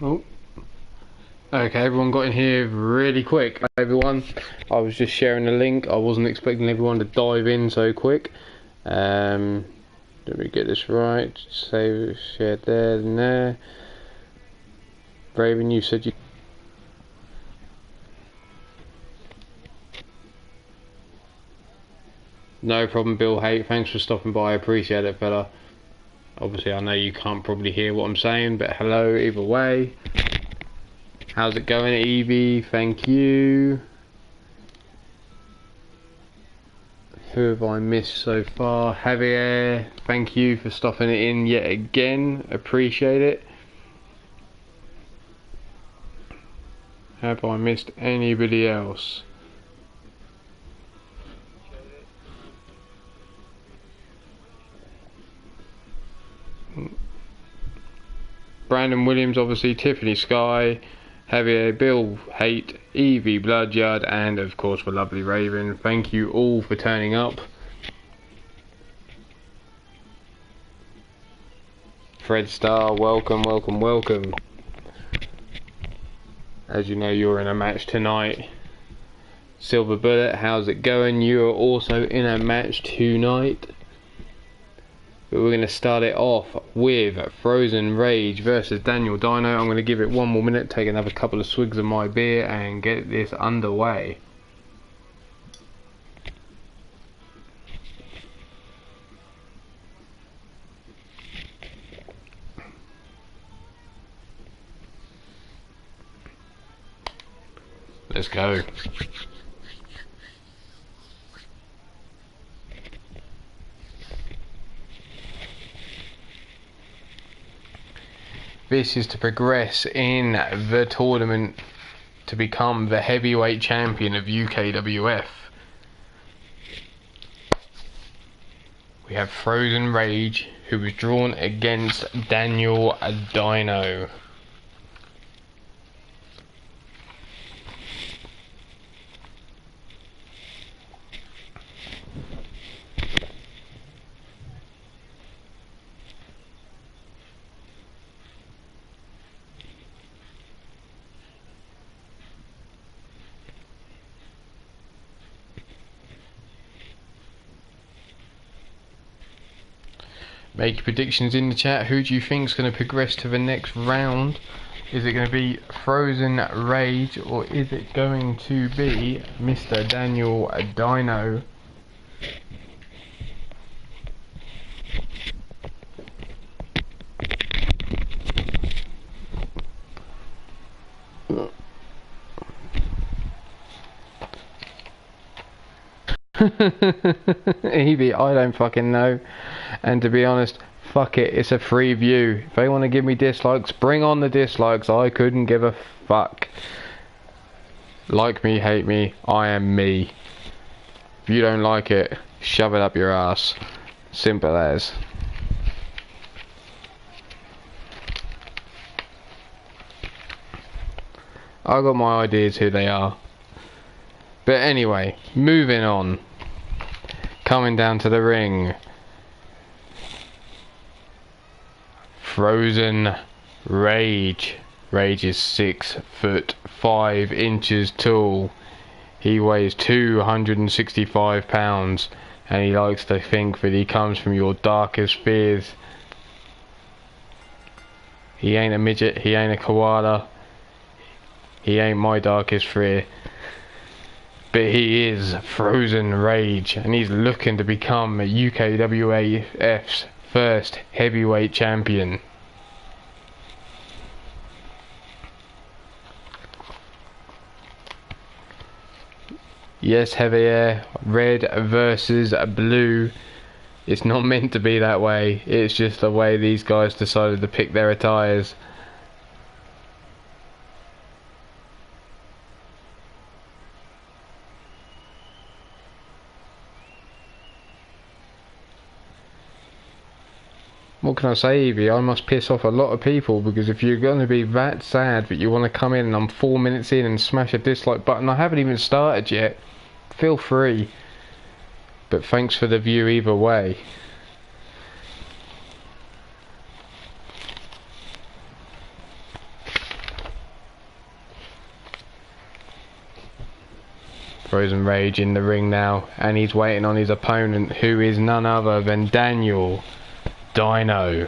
Oh, okay, everyone got in here really quick. Everyone, I was just sharing the link. I wasn't expecting everyone to dive in so quick. Let me get this right. Save, shared there and there. Raven, you said you. No problem, Bill Haight. Thanks for stopping by. I appreciate it, fella. Obviously, I know you can't probably hear what I'm saying, but hello either way. How's it going, Evie? Thank you. Who have I missed so far? Javier, thank you for stopping it in yet again. Appreciate it. Have I missed anybody else? Brandon Williams, obviously, Tiffany Sky, Javier, Bill Haight, Evie Bloodyard, and of course the lovely Raven. Thank you all for turning up. Fred Starr, welcome, welcome, welcome. As you know, you're in a match tonight. Silver Bullet, how's it going? You are also in a match tonight. But we're going to start it off with Frozen Rage versus Daniel Dino. I'm going to give it one more minute, take another couple of swigs of my beer and get this underway. Let's go. This is to progress in the tournament to become the heavyweight champion of UKWF. We have Frozen Rage, who was drawn against Daniel Dino. Make your predictions in the chat. Who do you think is going to progress to the next round? Is it going to be Frozen Rage or is it going to be Mr. Daniel Dino? Evie, I don't fucking know. And to be honest, fuck it, it's a free view. If they want to give me dislikes, bring on the dislikes. I couldn't give a fuck. Like me, hate me, I am me. If you don't like it, shove it up your ass. Simple as. I got my ideas who they are. But anyway, moving on. Coming down to the ring. Frozen Rage. Rage is 6'5" tall. He weighs 265 pounds. And he likes to think that he comes from your darkest fears. He ain't a midget, he ain't a koala. He ain't my darkest fear. But he is Frozen Rage, and he's looking to become UKWF's first heavyweight champion. Yes, Javier, red versus blue. It's not meant to be that way. It's just the way these guys decided to pick their attires. What can I say, Evie? I must piss off a lot of people, because if you're going to be that sad that you want to come in and I'm 4 minutes in and smash a dislike button, I haven't even started yet. Feel free. But thanks for the view either way. Frozen Rage in the ring now, and he's waiting on his opponent, who is none other than Daniel Dino.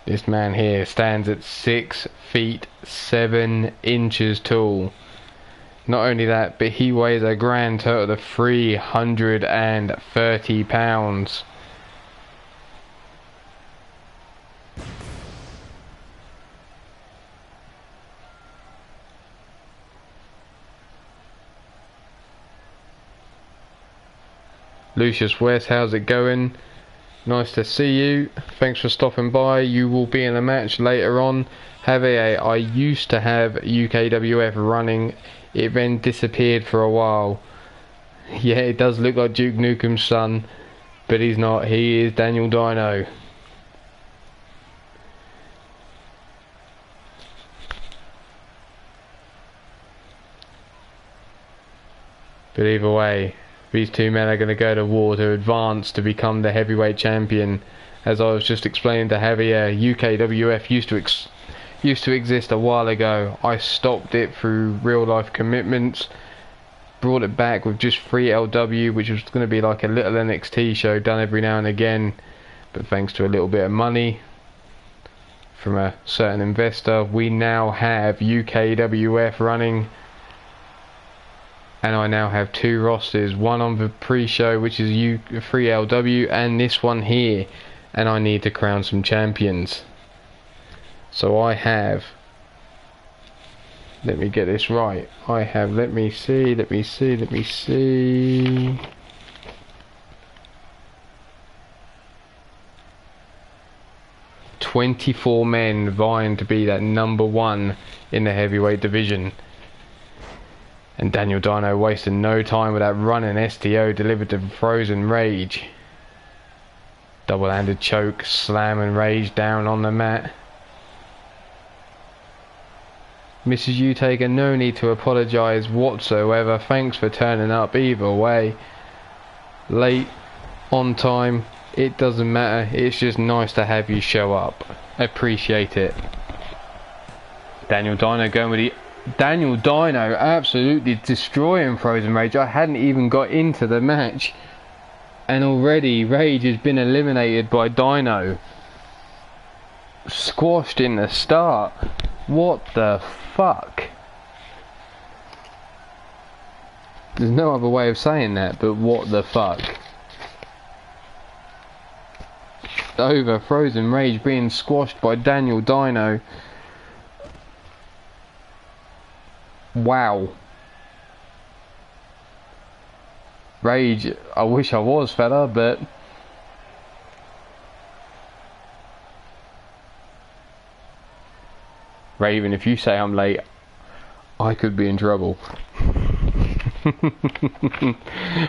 This man here stands at 6 feet 7 inches tall. Not only that, but he weighs a grand total of 330 pounds. Lucius West, how's it going? Nice to see you. Thanks for stopping by. You will be in a match later on. Javier, I used to have UKWF running. It then disappeared for a while. Yeah, it does look like Duke Nukem's son, but he's not. He is Daniel Dino. But either way, these two men are going to go to war to advance to become the heavyweight champion. As I was just explaining to Javier, UKWF used to exist a while ago. I stopped it through real life commitments, brought it back with just 3LW, which was going to be like a little NXT show done every now and again, but thanks to a little bit of money from a certain investor, we now have UKWF running. And I now have 2 rosters, one on the pre-show, which is 3LW, and this one here. And I need to crown some champions. So I have, let me get this right. I have, let me see. 24 men vying to be that number 1 in the heavyweight division. And Daniel Dino wasted no time with that running STO delivered to Frozen Rage. Double-handed choke, slam and Rage down on the mat. Mrs. Utaker, no need to apologise whatsoever. Thanks for turning up either way. Late, on time, it doesn't matter. It's just nice to have you show up. Appreciate it. Daniel Dino going with the... Daniel Dino absolutely destroying Frozen Rage. I hadn't even got into the match, and already Rage has been eliminated by Dino. Squashed in the start. What the fuck? There's no other way of saying that, but what the fuck? Over Frozen Rage being squashed by Daniel Dino. Wow. Rage, I wish I was, fella, but... Raven, if you say I'm late, I could be in trouble. But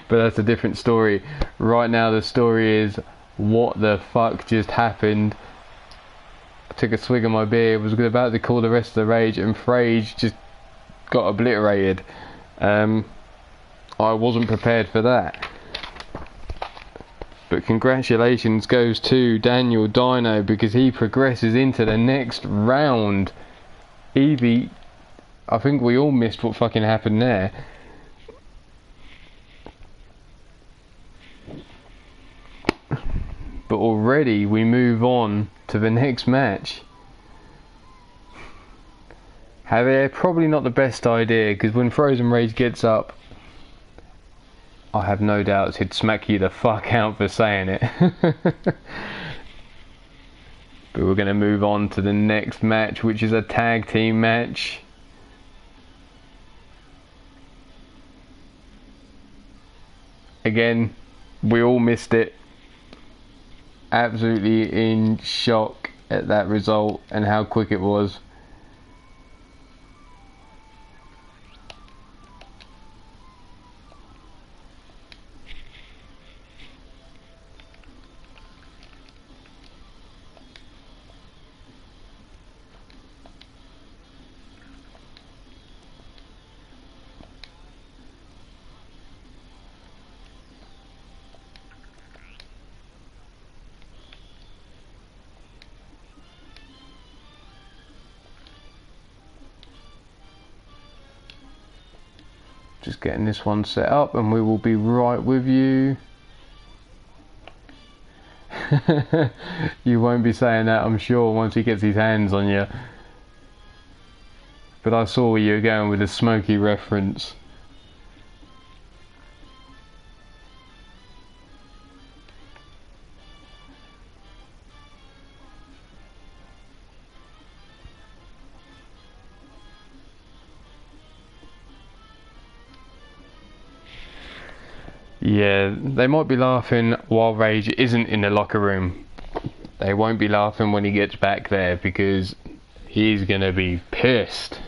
that's a different story. Right now the story is, what the fuck just happened? I took a swig of my beer, was about to call the rest of the Rage, and Rage just got obliterated. I wasn't prepared for that. But congratulations goes to Daniel Dino, because he progresses into the next round. Evie, I think we all missed what fucking happened there. But already we move on to the next match. Javier, probably not the best idea, because when Frozen Rage gets up, I have no doubts he'd smack you the fuck out for saying it. But we're going to move on to the next match, which is a tag team match. Again, we all missed it. Absolutely in shock at that result and how quick it was. Just getting this one set up and we will be right with you. You won't be saying that, I'm sure, once he gets his hands on you. But I saw where you were going with the Smokey reference. Yeah, they might be laughing while Rage isn't in the locker room. They won't be laughing when he gets back there because he's gonna be pissed.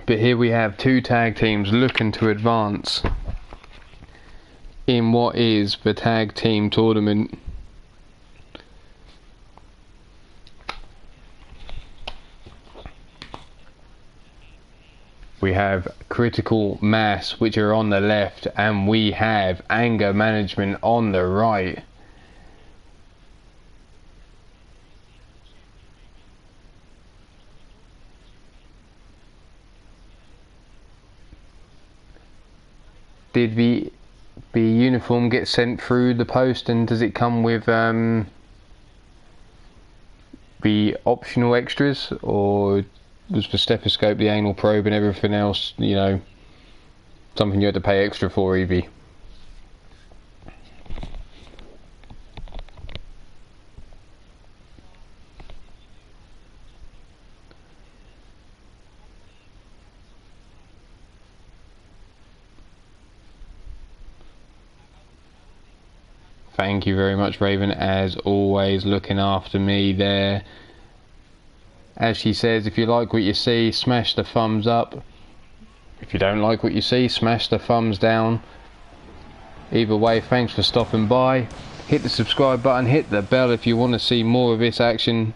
But here we have two tag teams looking to advance in what is the tag team tournament. We have Critical Mass, which are on the left, and we have Anger Management on the right. Did the uniform get sent through the post, and does it come with the optional extras, or was the stethoscope, the anal probe and everything else, you know, something you had to pay extra for, Evie? Thank you very much, Raven, as always, looking after me there. As she says, if you like what you see, smash the thumbs up. If you don't like what you see, smash the thumbs down. Either way, thanks for stopping by. Hit the subscribe button, hit the bell if you want to see more of this action.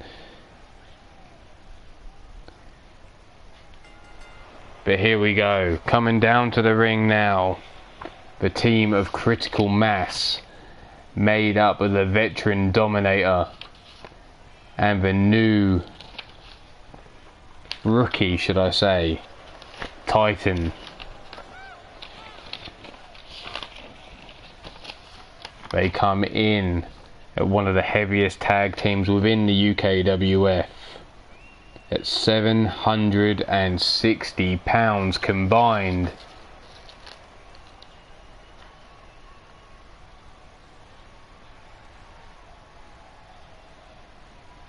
But here we go, coming down to the ring now. The team of Critical Mass, made up of the veteran Dominator and the new rookie, should I say, Titan. They come in at one of the heaviest tag teams within the UKWF at 760 pounds combined.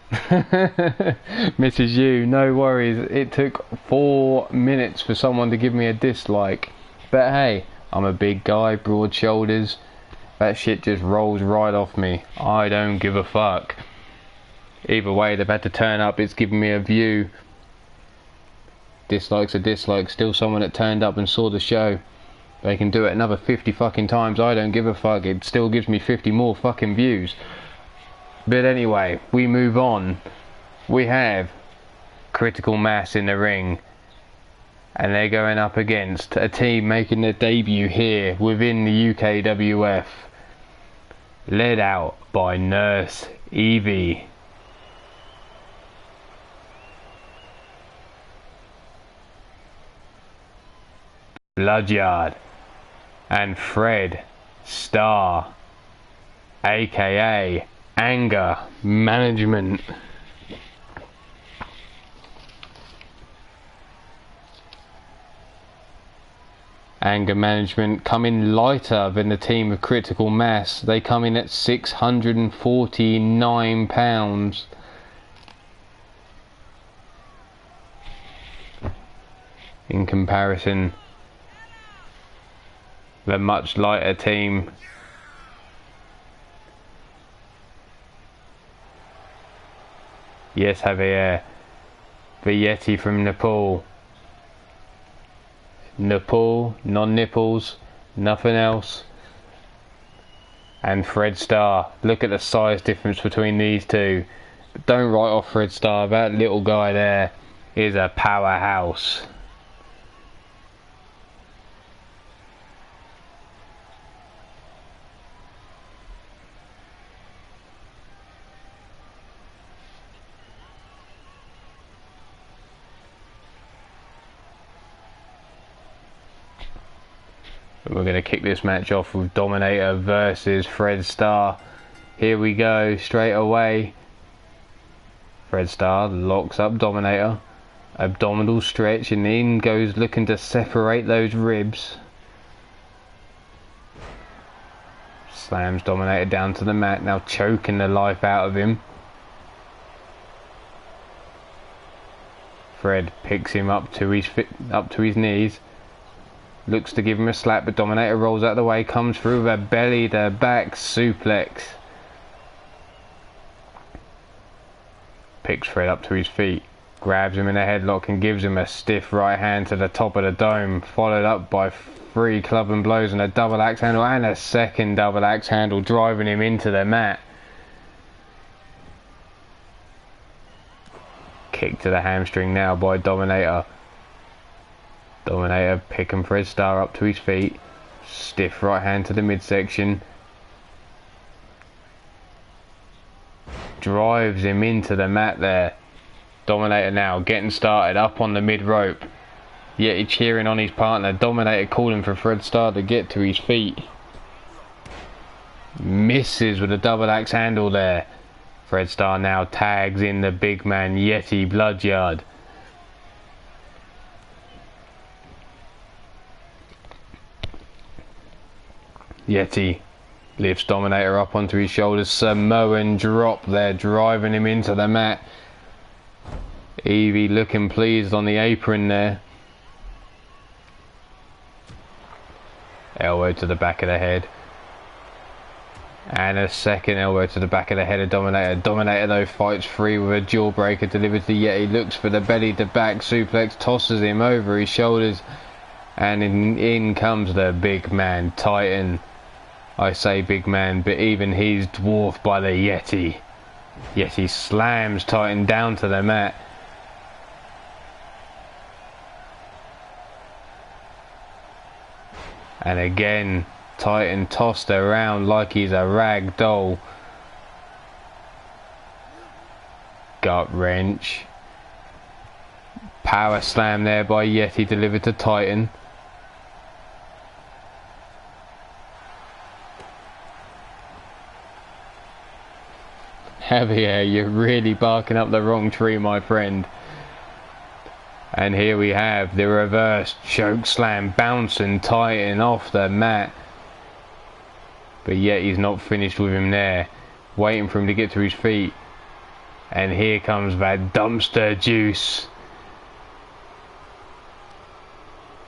Mrs. U, no worries, it took 4 minutes for someone to give me a dislike, but hey, I'm a big guy, broad shoulders, that shit just rolls right off me. I don't give a fuck. Either way, they've had to turn up, it's giving me a view. Dislikes a dislike, still someone that turned up and saw the show. They can do it another 50 fucking times, I don't give a fuck, it still gives me 50 more fucking views. But anyway, we move on. We have Critical Mass in the ring, and they're going up against a team making their debut here within the UKWF, led out by Nurse Evie. Bloodyard and Fred Starr, aka Anger Management. Anger Management come in lighter than the team of Critical Mass. They come in at 649 pounds. In comparison, the much lighter team Yes, Javier. The Yeti from Nepal. Nepal, non-nipples, nothing else. And Fred Starr. Look at the size difference between these two. But don't write off Fred Starr. That little guy there is a powerhouse. We're going to kick this match off with Dominator versus Fred Starr. Here we go, straight away. Fred Starr locks up Dominator. Abdominal stretch, and in goes looking to separate those ribs. Slams Dominator down to the mat, now choking the life out of him. Fred picks him up to his knees. Looks to give him a slap, but Dominator rolls out of the way, comes through with a belly to back suplex. Picks Fred up to his feet, grabs him in a headlock and gives him a stiff right hand to the top of the dome, followed up by 3 club and blows and a double axe handle and a second double axe handle, driving him into the mat. Kick to the hamstring now by Dominator. Dominator picking Fred Starr up to his feet. Stiff right hand to the midsection. Drives him into the mat there. Dominator now getting started up on the mid rope. Yeti cheering on his partner. Dominator calling for Fred Starr to get to his feet. Misses with a double axe handle there. Fred Starr now tags in the big man Yeti Bloodyard. Yeti lifts Dominator up onto his shoulders. Samoan drop there, driving him into the mat. Evie looking pleased on the apron there. Elbow to the back of the head. And a second elbow to the back of the head of Dominator. Dominator though fights free with a jawbreaker delivered to Yeti. Looks for the belly to back suplex. Tosses him over his shoulders. And in comes the big man, Titan. I say big man, but even he's dwarfed by the Yeti. Yeti slams Titan down to the mat. And again, Titan tossed around like he's a rag doll. Gut wrench. Power slam there by Yeti delivered to Titan. Javier, you're really barking up the wrong tree, my friend. And here we have the reverse choke slam, bouncing Titan off the mat. But yet he's not finished with him there, waiting for him to get to his feet. And here comes that dumpster juice.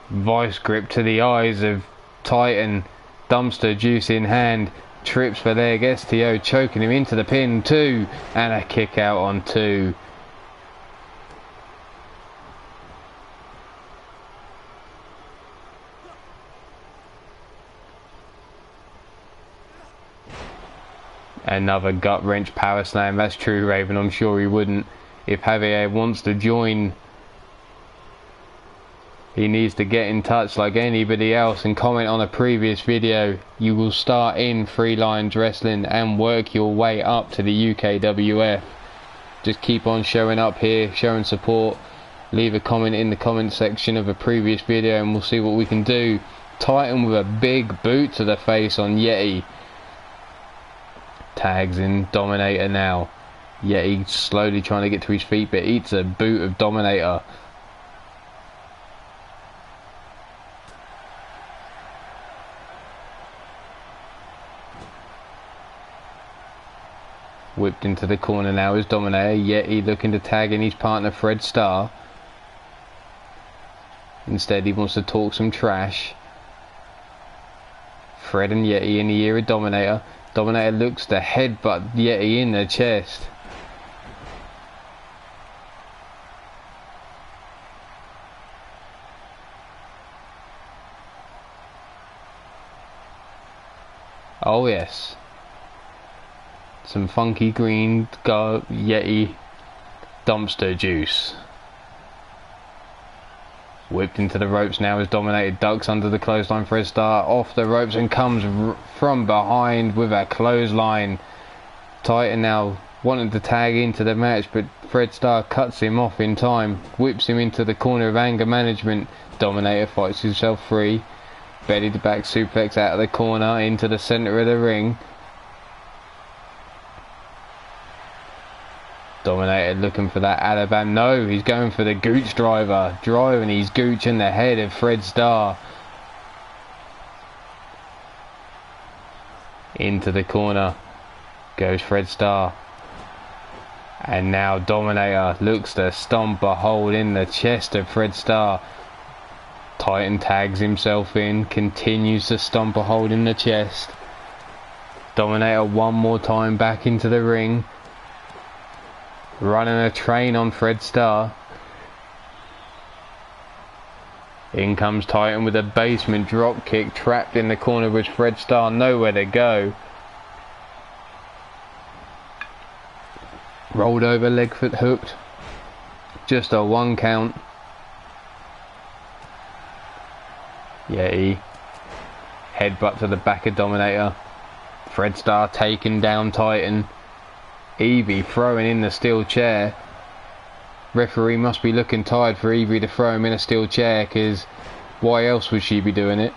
Vice grip to the eyes of Titan, dumpster juice in hand. Trips for leg STO, choking him into the pin, 2, and a kick out on 2. Another gut wrench power slam. That's true, Raven. I'm sure he wouldn't. If Javier wants to join, he needs to get in touch like anybody else and comment on a previous video. You will start in 3 Lions Wrestling and work your way up to the UKWF. Just keep on showing up here, showing support. Leave a comment in the comment section of a previous video and we'll see what we can do. Titan with a big boot to the face on Yeti. Tags in Dominator now. Yeti slowly trying to get to his feet, but eats a boot of Dominator. Whipped into the corner now is Dominator. Yeti looking to tag in his partner Fred Starr. Instead he wants to talk some trash. Fred and Yeti in the ear of Dominator. Dominator looks to headbutt Yeti in the chest. Oh yes. Some funky green Yeti dumpster juice. Whipped into the ropes now as Dominator ducks under the clothesline for a start. Off the ropes and comes from behind with a clothesline. Titan now wanting to tag into the match, but Fred Starr cuts him off in time. Whips him into the corner of anger management. Dominator fights himself free. belly to back suplex out of the corner into the centre of the ring. Dominator looking for that Alabama. No, he's going for the Gooch driver. Driving his Gooch in the head of Fred Starr. Into the corner goes Fred Starr. And now Dominator looks to stomp a hole in the chest of Fred Starr. Titan tags himself in, continues to stomp a hole in the chest. Dominator one more time back into the ring. Running a train on Fred Starr. In comes Titan with a basement drop kick, trapped in the corner with Fred Starr, nowhere to go. Rolled over, leg foot hooked. Just a 1 count. Yeti. Headbutt to the back of Dominator. Fred Starr taking down Titan. Evie throwing in the steel chair. Referee must be looking tired for Evie to throw him in a steel chair, because why else would she be doing it?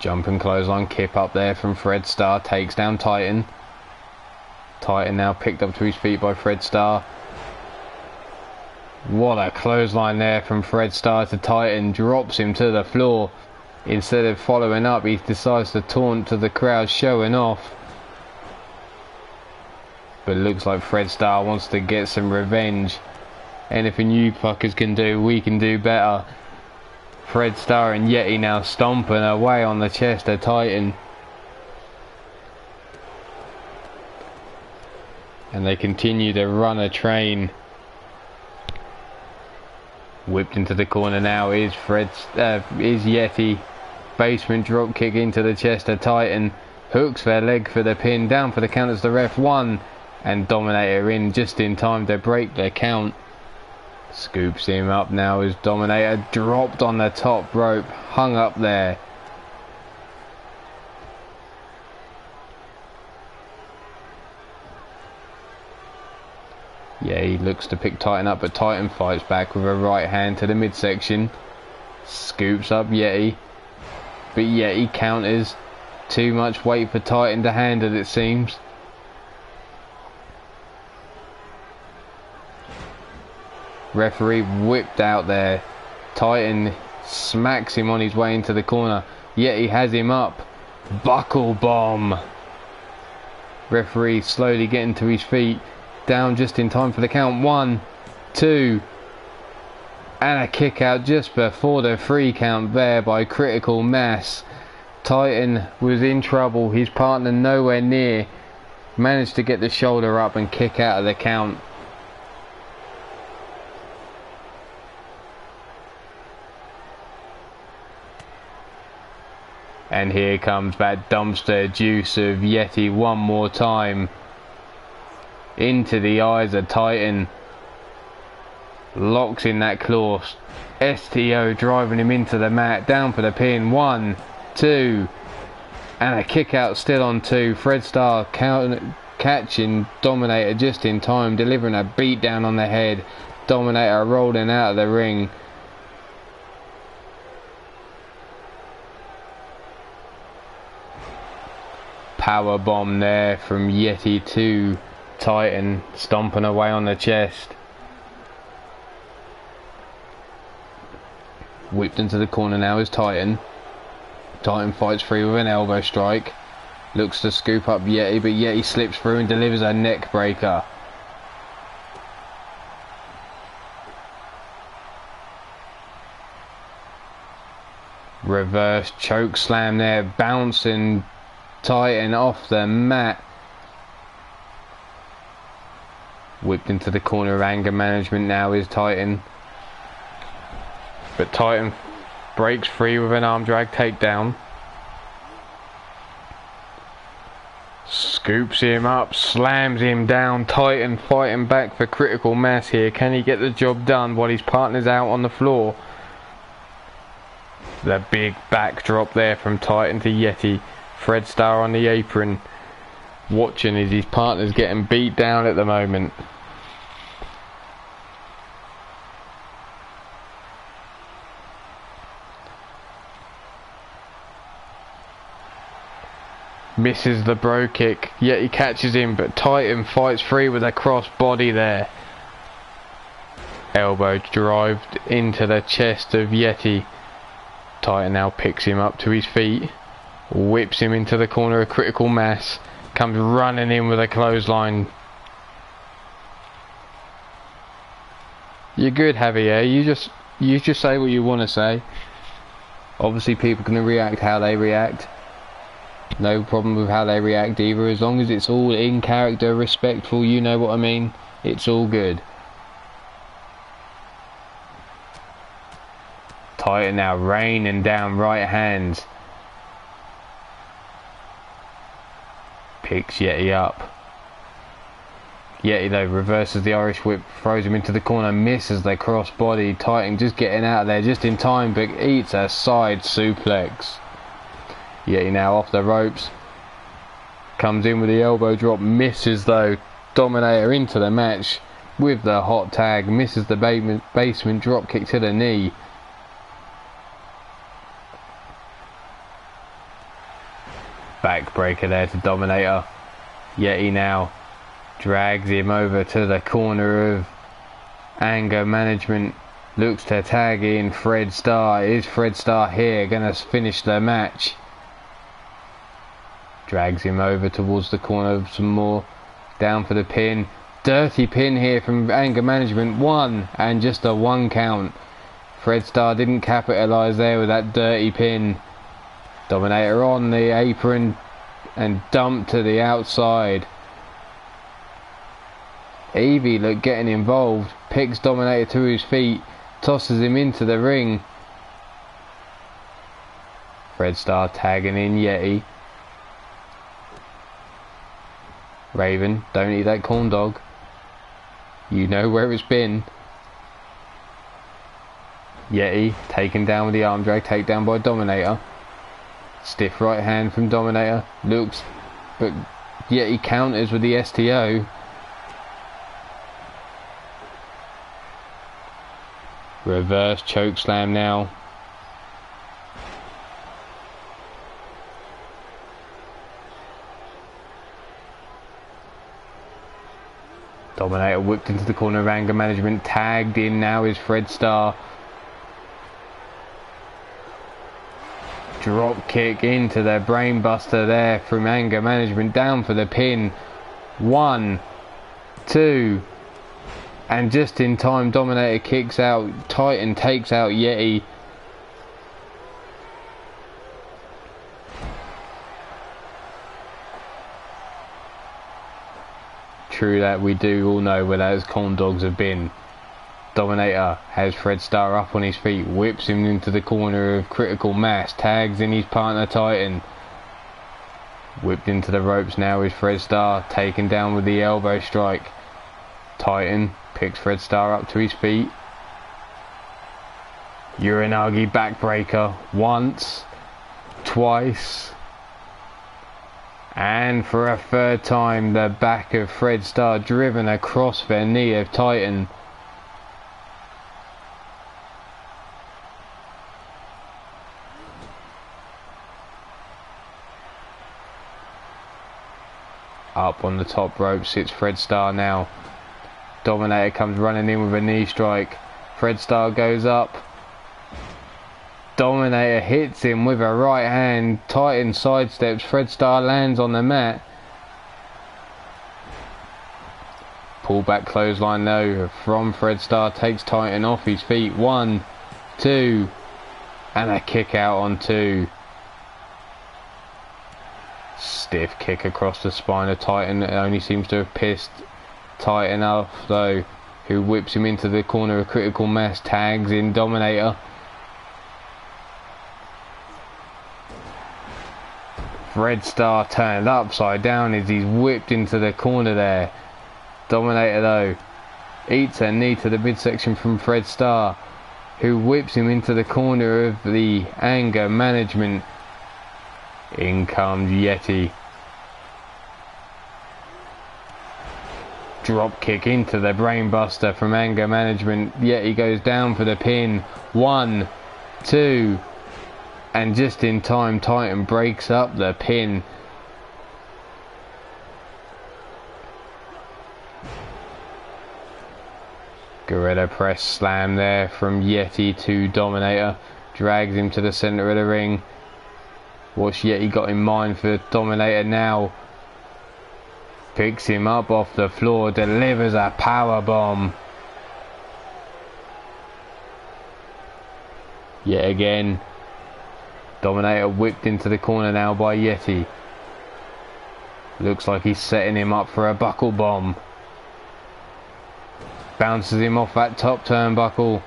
Jumping clothesline kip up there from Fred Starr, takes down Titan. Titan now picked up to his feet by Fred Starr. What a clothesline there from Fred Starr to Titan, drops him to the floor. Instead of following up, he decides to taunt to the crowd, showing off. But it looks like Fred Starr wants to get some revenge. Anything you fuckers can do, we can do better. Fred Starr and Yeti now stomping away on the chest of Titan. And they continue to run a train. Whipped into the corner now is Yeti. Basement drop kick into the chest of Titan. Hooks their leg for the pin. Down for the count as the ref. 1. And Dominator in just in time to break their count. Scoops him up now as Dominator dropped on the top rope. Hung up there. Yeah, he looks to pick Titan up, but Titan fights back with a right hand to the midsection. Scoops up Yeti. But Yeti counters. Too much weight for Titan to handle, it seems. Referee whipped out there. Titan smacks him on his way into the corner. Yeti has him up. Buckle bomb. Referee slowly getting to his feet. Down just in time for the count. 1, 2, and a kick out just before the 3 count there by Critical Mass. Titan was in trouble, his partner nowhere near. Managed to get the shoulder up and kick out of the count. And here comes that dumpster juice of Yeti one more time. Into the eyes of Titan. Locks in that claw. STO driving him into the mat. Down for the pin. 1, 2. And a kick out still on 2. Fred Starr catching Dominator just in time. Delivering a beat down on the head. Dominator rolling out of the ring. Power bomb there from Yeti to Titan, stomping away on the chest. Whipped into the corner now is Titan. Titan fights free with an elbow strike. Looks to scoop up Yeti, but Yeti slips through and delivers a neck breaker. Reverse choke slam there, bouncing Titan off the mat. Whipped into the corner of anger management now is Titan. But Titan breaks free with an arm drag takedown. Scoops him up, slams him down. Titan fighting back for Critical Mass here. Can he get the job done while his partner's out on the floor? The big backdrop there from Titan to Yeti. Fred Starr on the apron, watching as his partner's getting beat down at the moment. Misses the bro kick, yet he catches him, but Titan fights free with a cross body there. Elbow drived into the chest of Yeti. Titan now picks him up to his feet, whips him into the corner of critical mass, comes running in with a clothesline. You're good, Javier. You just say what you want to say. Obviously people can react how they react. No problem with how they react either, as long as it's all in character, respectful, you know what I mean. It's all good. Titan now raining down right hands. Picks Yeti up. Yeti though reverses the Irish whip, throws him into the corner, misses the cross body. Titan just getting out of there just in time, but eats a side suplex. Yeti now off the ropes. Comes in with the elbow drop, misses though. Dominator into the match with the hot tag, misses the basement drop kick to the knee. Backbreaker there to Dominator. Yeti now drags him over to the corner of Anger Management. Looks to tag in Fred Starr. Is Fred Starr here gonna finish the match? Drags him over towards the corner some more. Down for the pin. Dirty pin here from Anger Management. One, and just a 1 count. Fred Starr didn't capitalise there with that dirty pin. Dominator on the apron and dumped to the outside. Evie look getting involved. Picks Dominator to his feet. Tosses him into the ring. Fred Starr tagging in Yeti. Raven, don't eat that corn dog. You know where it's been. Yeti taken down with the arm drag, takedown by Dominator. Stiff right hand from Dominator. Looks, but Yeti counters with the STO. Reverse choke slam now. Dominator whipped into the corner of Anger Management. Tagged in now is Fred Starr. Drop kick into the brainbuster there from Anger Management. Down for the pin. 1, 2. And just in time, Dominator kicks out. Titan takes out Yeti. True that, we do all know where those corn dogs have been. Dominator has Fred Starr up on his feet, whips him into the corner of critical mass, tags in his partner Titan. Whipped into the ropes now is Fred Starr, taken down with the elbow strike. Titan picks Fred Starr up to his feet. Uranagi backbreaker once, twice, and for a 3rd time the back of Fred Starr driven across the knee of Titan. Up on the top rope sits Fred Starr now. Dominator comes running in with a knee strike. Fred Starr goes up. Dominator hits him with a right hand. Titan sidesteps. Fred Starr lands on the mat. Pull back clothesline though from Fred Starr. Takes Titan off his feet. 1, 2. And a kick out on 2. Stiff kick across the spine of Titan. It only seems to have pissed Titan off though, who whips him into the corner of critical mass. Tags in Dominator. Fred Starr turned upside down as he's whipped into the corner there. Dominator though eats a knee to the midsection from Fred Starr, who whips him into the corner of the Anger Management. In comes Yeti. Drop kick into the brainbuster from Anger Management. Yeti goes down for the pin. 1, 2. And just in time, Titan breaks up the pin. Gorilla press slam there from Yeti to Dominator. Drags him to the centre of the ring. What's Yeti got in mind for Dominator now? Picks him up off the floor, delivers a power bomb. Yet again, Dominator whipped into the corner now by Yeti. Looks like he's setting him up for a buckle bomb. Bounces him off that top turnbuckle.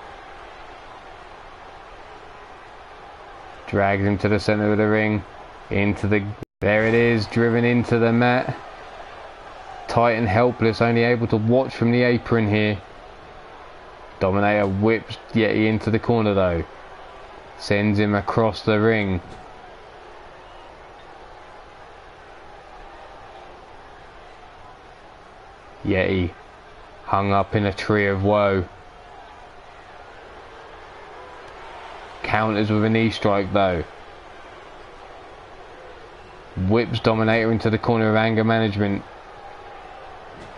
Drags him to the centre of the ring. There it is, driven into the mat. Titan helpless, only able to watch from the apron here. Dominator whips Yeti into the corner though. Sends him across the ring. Yeti hung up in a tree of woe. Counters with a knee strike though. Whips Dominator into the corner of anger management.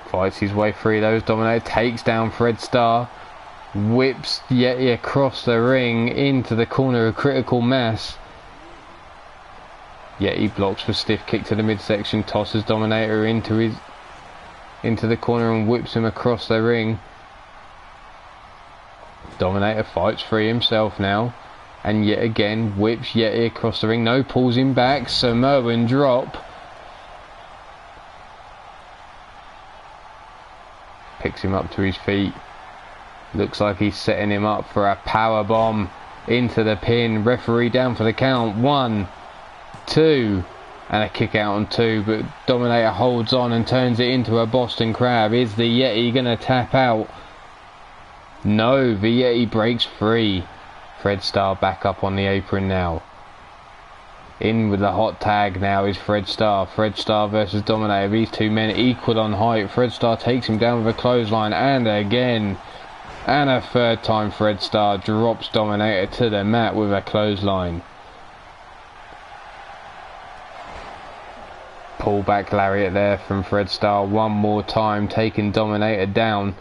Fights his way through those. Dominator takes down Fred Starr. Whips Yeti across the ring into the corner of critical mass. Yeti blocks for stiff kick to the midsection. Tosses Dominator into the corner and whips him across the ring. Dominator fights free himself now. And yet again whips Yeti across the ring. No, pulls him back. Samoan drop. Picks him up to his feet. Looks like he's setting him up for a power bomb into the pin. Referee down for the count. 1, 2, and a kick out on 2. But Dominator holds on and turns it into a Boston Crab. Is the Yeti gonna tap out? No, the Yeti breaks free. Fred Starr back up on the apron now. In with the hot tag now is Fred Starr. Fred Starr versus Dominator. These two men equal on height. Fred Starr takes him down with a clothesline, and again. And a third time Fred Starr drops Dominator to the mat with a clothesline. Pull back lariat there from Fred Starr one more time, taking Dominator down.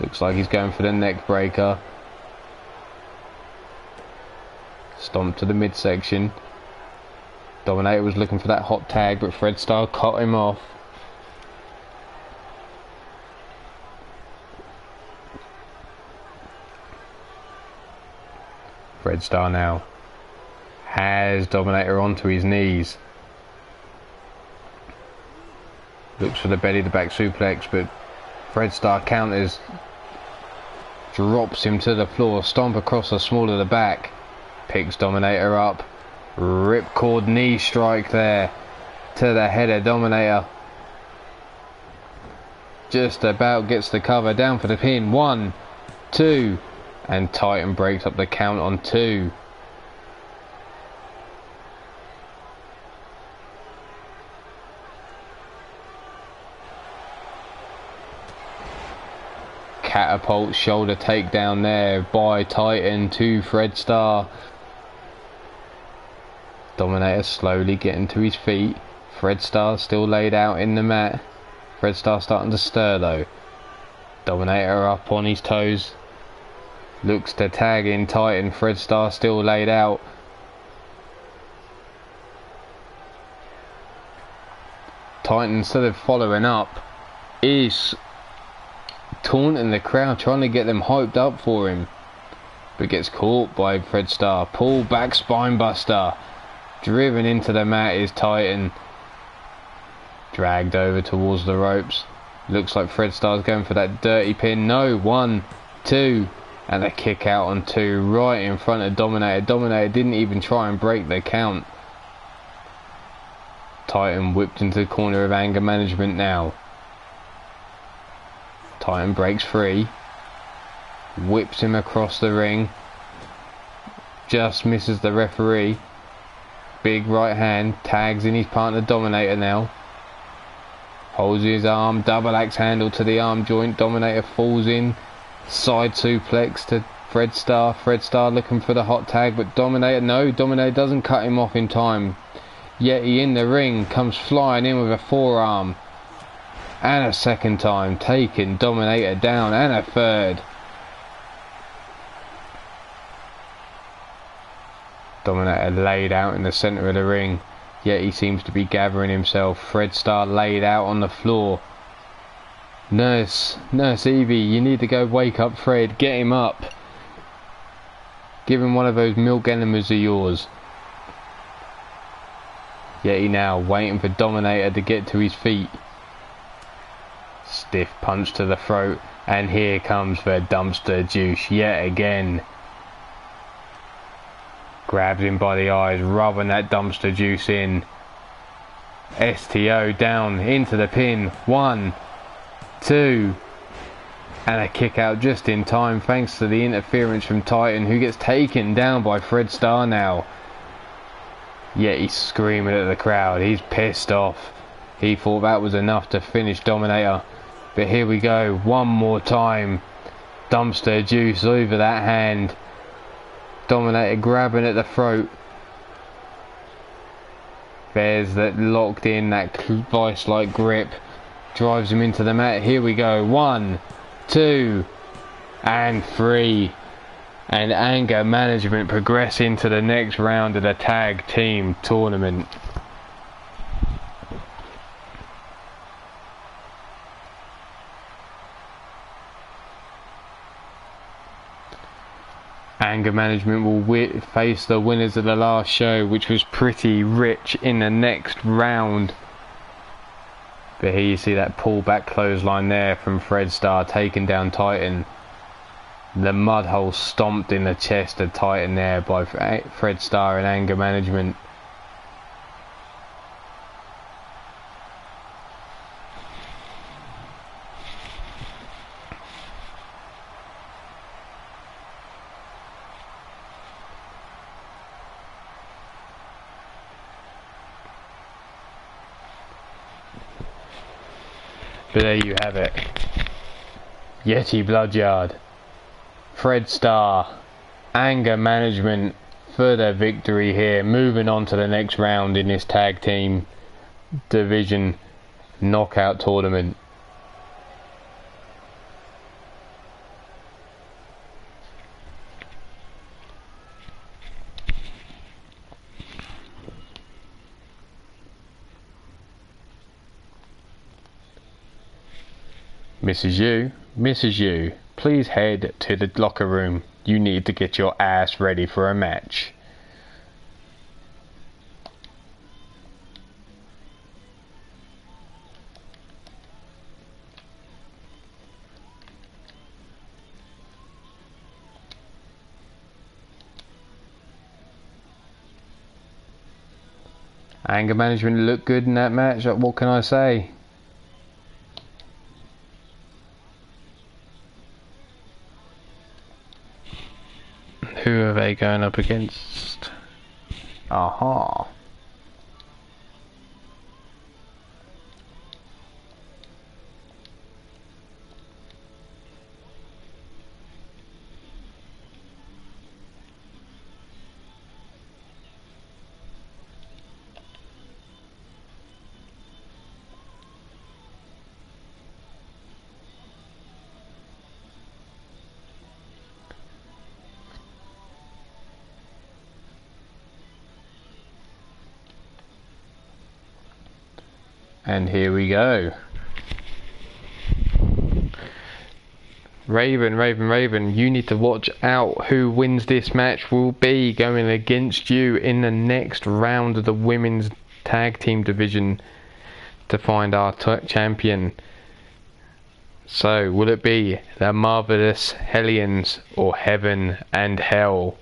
Looks like he's going for the neck breaker. Stomp to the midsection. Dominator was looking for that hot tag, but Fred Starr cut him off. Fred Starr now has Dominator onto his knees. Looks for the belly to back suplex, but Fred Starr counters. Drops him to the floor. Stomp across the small of the back. Picks Dominator up. Ripcord knee strike there to the head of Dominator. Just about gets the cover. Down for the pin. 1, 2. And Titan breaks up the count on 2. Catapult shoulder takedown there by Titan to Fred Starr. Dominator slowly getting to his feet. Fred Starr still laid out in the mat. Fred Starr starting to stir though. Dominator up on his toes. Looks to tag in Titan. Fred Starr still laid out. Titan, instead of following up, is taunting the crowd, trying to get them hyped up for him, but gets caught by Fred Starr. Pull back spinebuster. Driven into the mat is Titan. Dragged over towards the ropes. Looks like Fred Starr's going for that dirty pin. No, 1, 2, and a kick out on 2 right in front of Dominator. Dominator didn't even try and break the count. Titan whipped into the corner of anger management now. Titan breaks free. Whips him across the ring. Just misses the referee. Big right hand. Tags in his partner Dominator now. Holds his arm. Double axe handle to the arm joint. Dominator falls in. Side suplex to Fred Starr. Fred Starr looking for the hot tag, but Dominator, no, Dominator doesn't cut him off in time. Yeti in the ring, comes flying in with a forearm. and a second time, taking Dominator down, and a third. Dominator laid out in the centre of the ring, yet he seems to be gathering himself. Fred Starr laid out on the floor. Nurse Evie, you need to go wake up Fred, get him up. Give him one of those milk enemas of yours. Yet he now waiting for Dominator to get to his feet. Stiff punch to the throat, and here comes the dumpster juice yet again. Grabs him by the eyes, rubbing that dumpster juice in. STO down into the pin. 1, 2, and a kick out just in time thanks to the interference from Titan, who gets taken down by Fred Starr now. Yet he's screaming at the crowd. He's pissed off. He thought that was enough to finish Dominator. But here we go. One more time. Dumpster juice over that hand. Dominator grabbing at the throat. There's that locked in, that vice-like grip. Drives him into the mat. Here we go. 1, 2, and 3. And Anger Management progress into the next round of the tag team tournament. Anger Management will face the winners of the last show, which was pretty rich, in the next round. But here you see that pullback clothesline there from Fred Starr taking down Titan. The mud hole stomped in the chest of Titan there by Fred Starr and Anger Management. But there you have it. Yeti Bloodyard, Fred Starr, Anger Management for their victory here. Moving on to the next round in this tag team division knockout tournament. Mrs. You, please head to the locker room. You need to get your ass ready for a match. Anger Management looked good in that match. What can I say? Who are they going up against? Aha. And here we go. Raven, you need to watch out. Who wins this match will be going against you in the next round of the women's tag team division to find our champion. So, will it be the Marvelous Hellions or Heaven and Hell?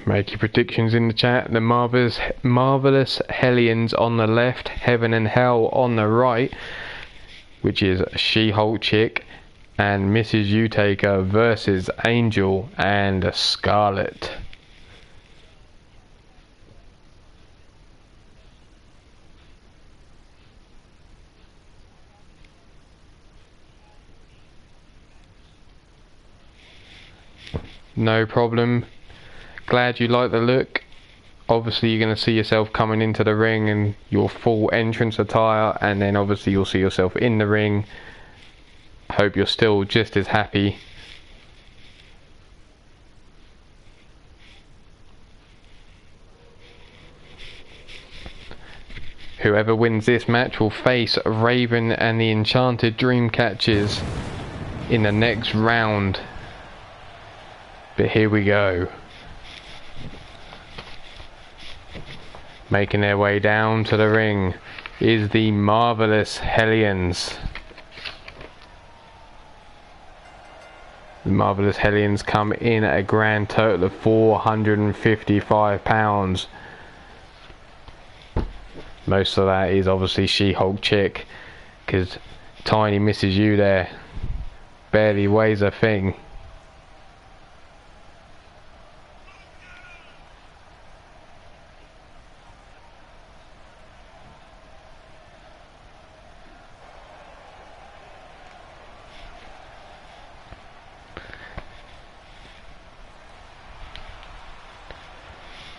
Make your predictions in the chat. The Marvelous Hellions on the left, Heaven and Hell on the right, which is She-Hulk Chick and Mrs. Utaker versus Angel and Scarlet. No problem. Glad you like the look. Obviously you're going to see yourself coming into the ring in your full entrance attire, and then obviously you'll see yourself in the ring. Hope you're still just as happy. Whoever wins this match will face Raven and the Enchanted Dreamcatchers in the next round. But here we go. Making their way down to the ring is the Marvelous Hellions. The Marvelous Hellions come in at a grand total of £455. Most of that is obviously She-Hulk Chick, because tiny Mrs. U there barely weighs a thing.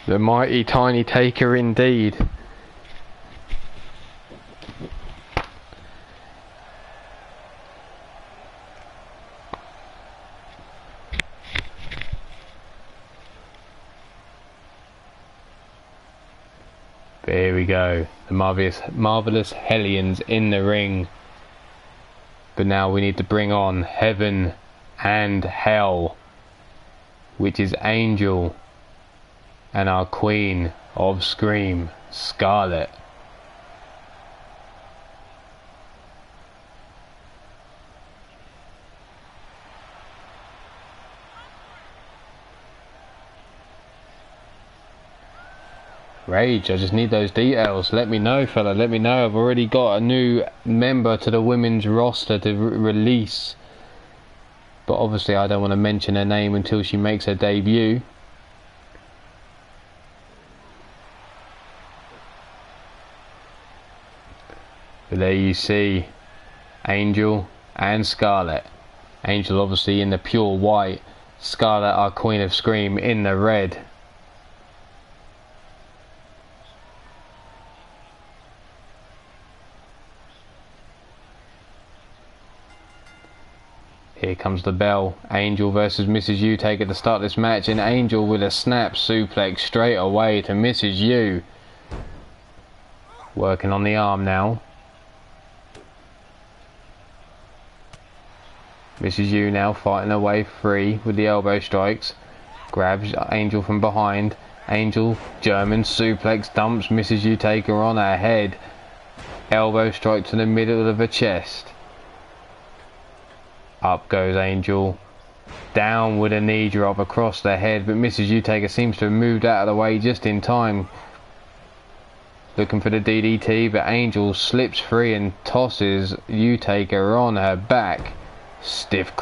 The mighty Tiny Taker indeed. But here we go, the marvelous Hellions in the ring. But now we need to bring on Heaven and Hell, which is Angel and our Queen of Scream, Scarlet. Rage, I just need those details. Let me know, fella, let me know. I've already got a new member to the women's roster to release, but obviously I don't want to mention her name until she makes her debut. But there you see Angel and Scarlet. Angel obviously in the pure white, Scarlet, our Queen of Scream, in the red. Here comes the bell. Angel versus Mrs. U take at the start of this match, and Angel with a snap suplex straight away to Mrs. U. Working on the arm now. Mrs. U now fighting her way free with the elbow strikes. Grabs Angel from behind. Angel, German suplex, dumps Mrs. U Taker on her head. Elbow strike to the middle of her chest. Up goes Angel. Down with a knee drop across the head, but Mrs. U Taker seems to have moved out of the way just in time. Looking for the DDT, but Angel slips free and tosses U Taker on her back. Stiff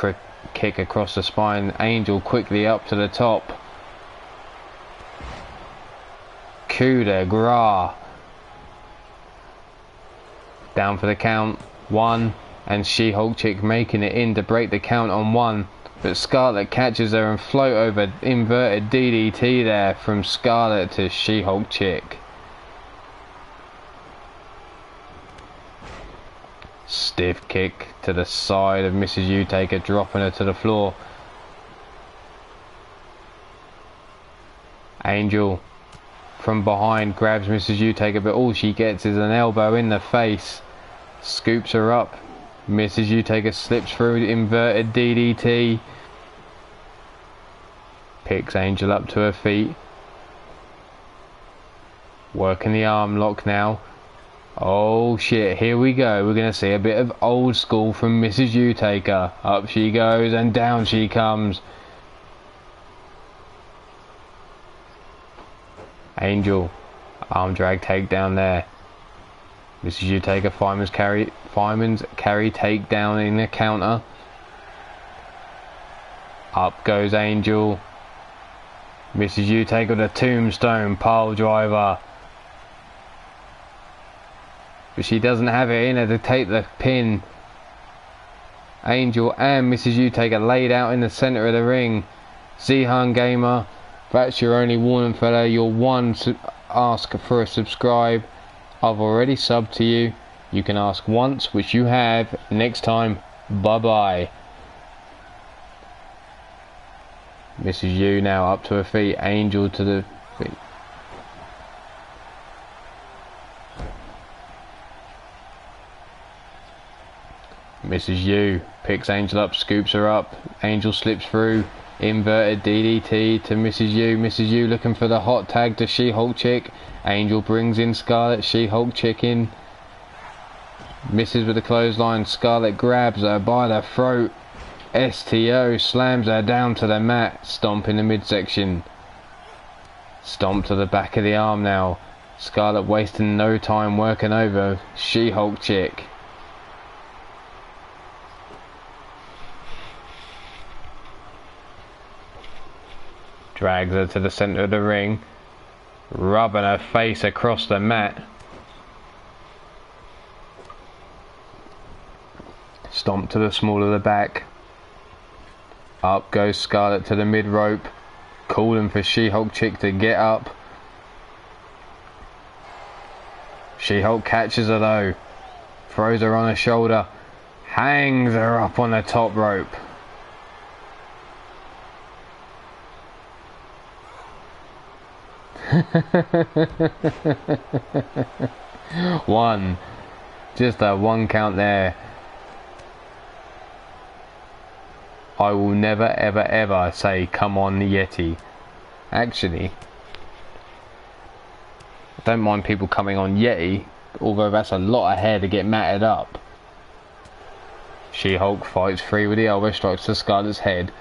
kick across the spine. Angel quickly up to the top. Coup de grace. Down for the count. 1. And She-Hulk Chick making it in to break the count on 1. But Scarlet catches her and float over inverted DDT there from Scarlet to She-Hulk Chick. Stiff kick to the side of Mrs. U Taker, dropping her to the floor. Angel from behind grabs Mrs. U Taker, but all she gets is an elbow in the face. Scoops her up. Mrs. U Taker slips through inverted DDT. Picks Angel up to her feet. Working the arm lock now. Oh shit, here we go. We're going to see a bit of old school from Mrs. U Taker. Up she goes and down she comes. Angel, arm drag takedown there. Mrs. U Taker, Fireman's carry takedown in the counter. Up goes Angel. Mrs. U Taker, the tombstone pile driver. But she doesn't have it in her to take the pin. Angel and Mrs. U Taker laid out in the centre of the ring. Zihan Gamer, that's your only warning, fella. Your one ask for a subscribe. I've already subbed to you. You can ask once, which you have. Next time, bye bye. Mrs. U now up to her feet. Angel to the feet. Mrs. U picks Angel up, scoops her up. Angel slips through. Inverted DDT to Mrs. U. Mrs. U looking for the hot tag to She-Hulk Chick. Angel brings in Scarlet. She-Hulk Chick in. Misses with the clothesline. Scarlet grabs her by the throat. STO slams her down to the mat. Stomp in the midsection. Stomp to the back of the arm now. Scarlet wasting no time working over She-Hulk Chick. Drags her to the centre of the ring. Rubbing her face across the mat. Stomp to the small of the back. Up goes Scarlet to the mid rope. Calling for She-Hulk Chick to get up. She-Hulk catches her though. Throws her on her shoulder. Hangs her up on the top rope. One. Just a one count there. I will never ever ever say come on Yeti. Actually, I don't mind people coming on Yeti, although that's a lot of hair to get matted up. She-Hulk fights free with the elbow strikes to Scarlet's head.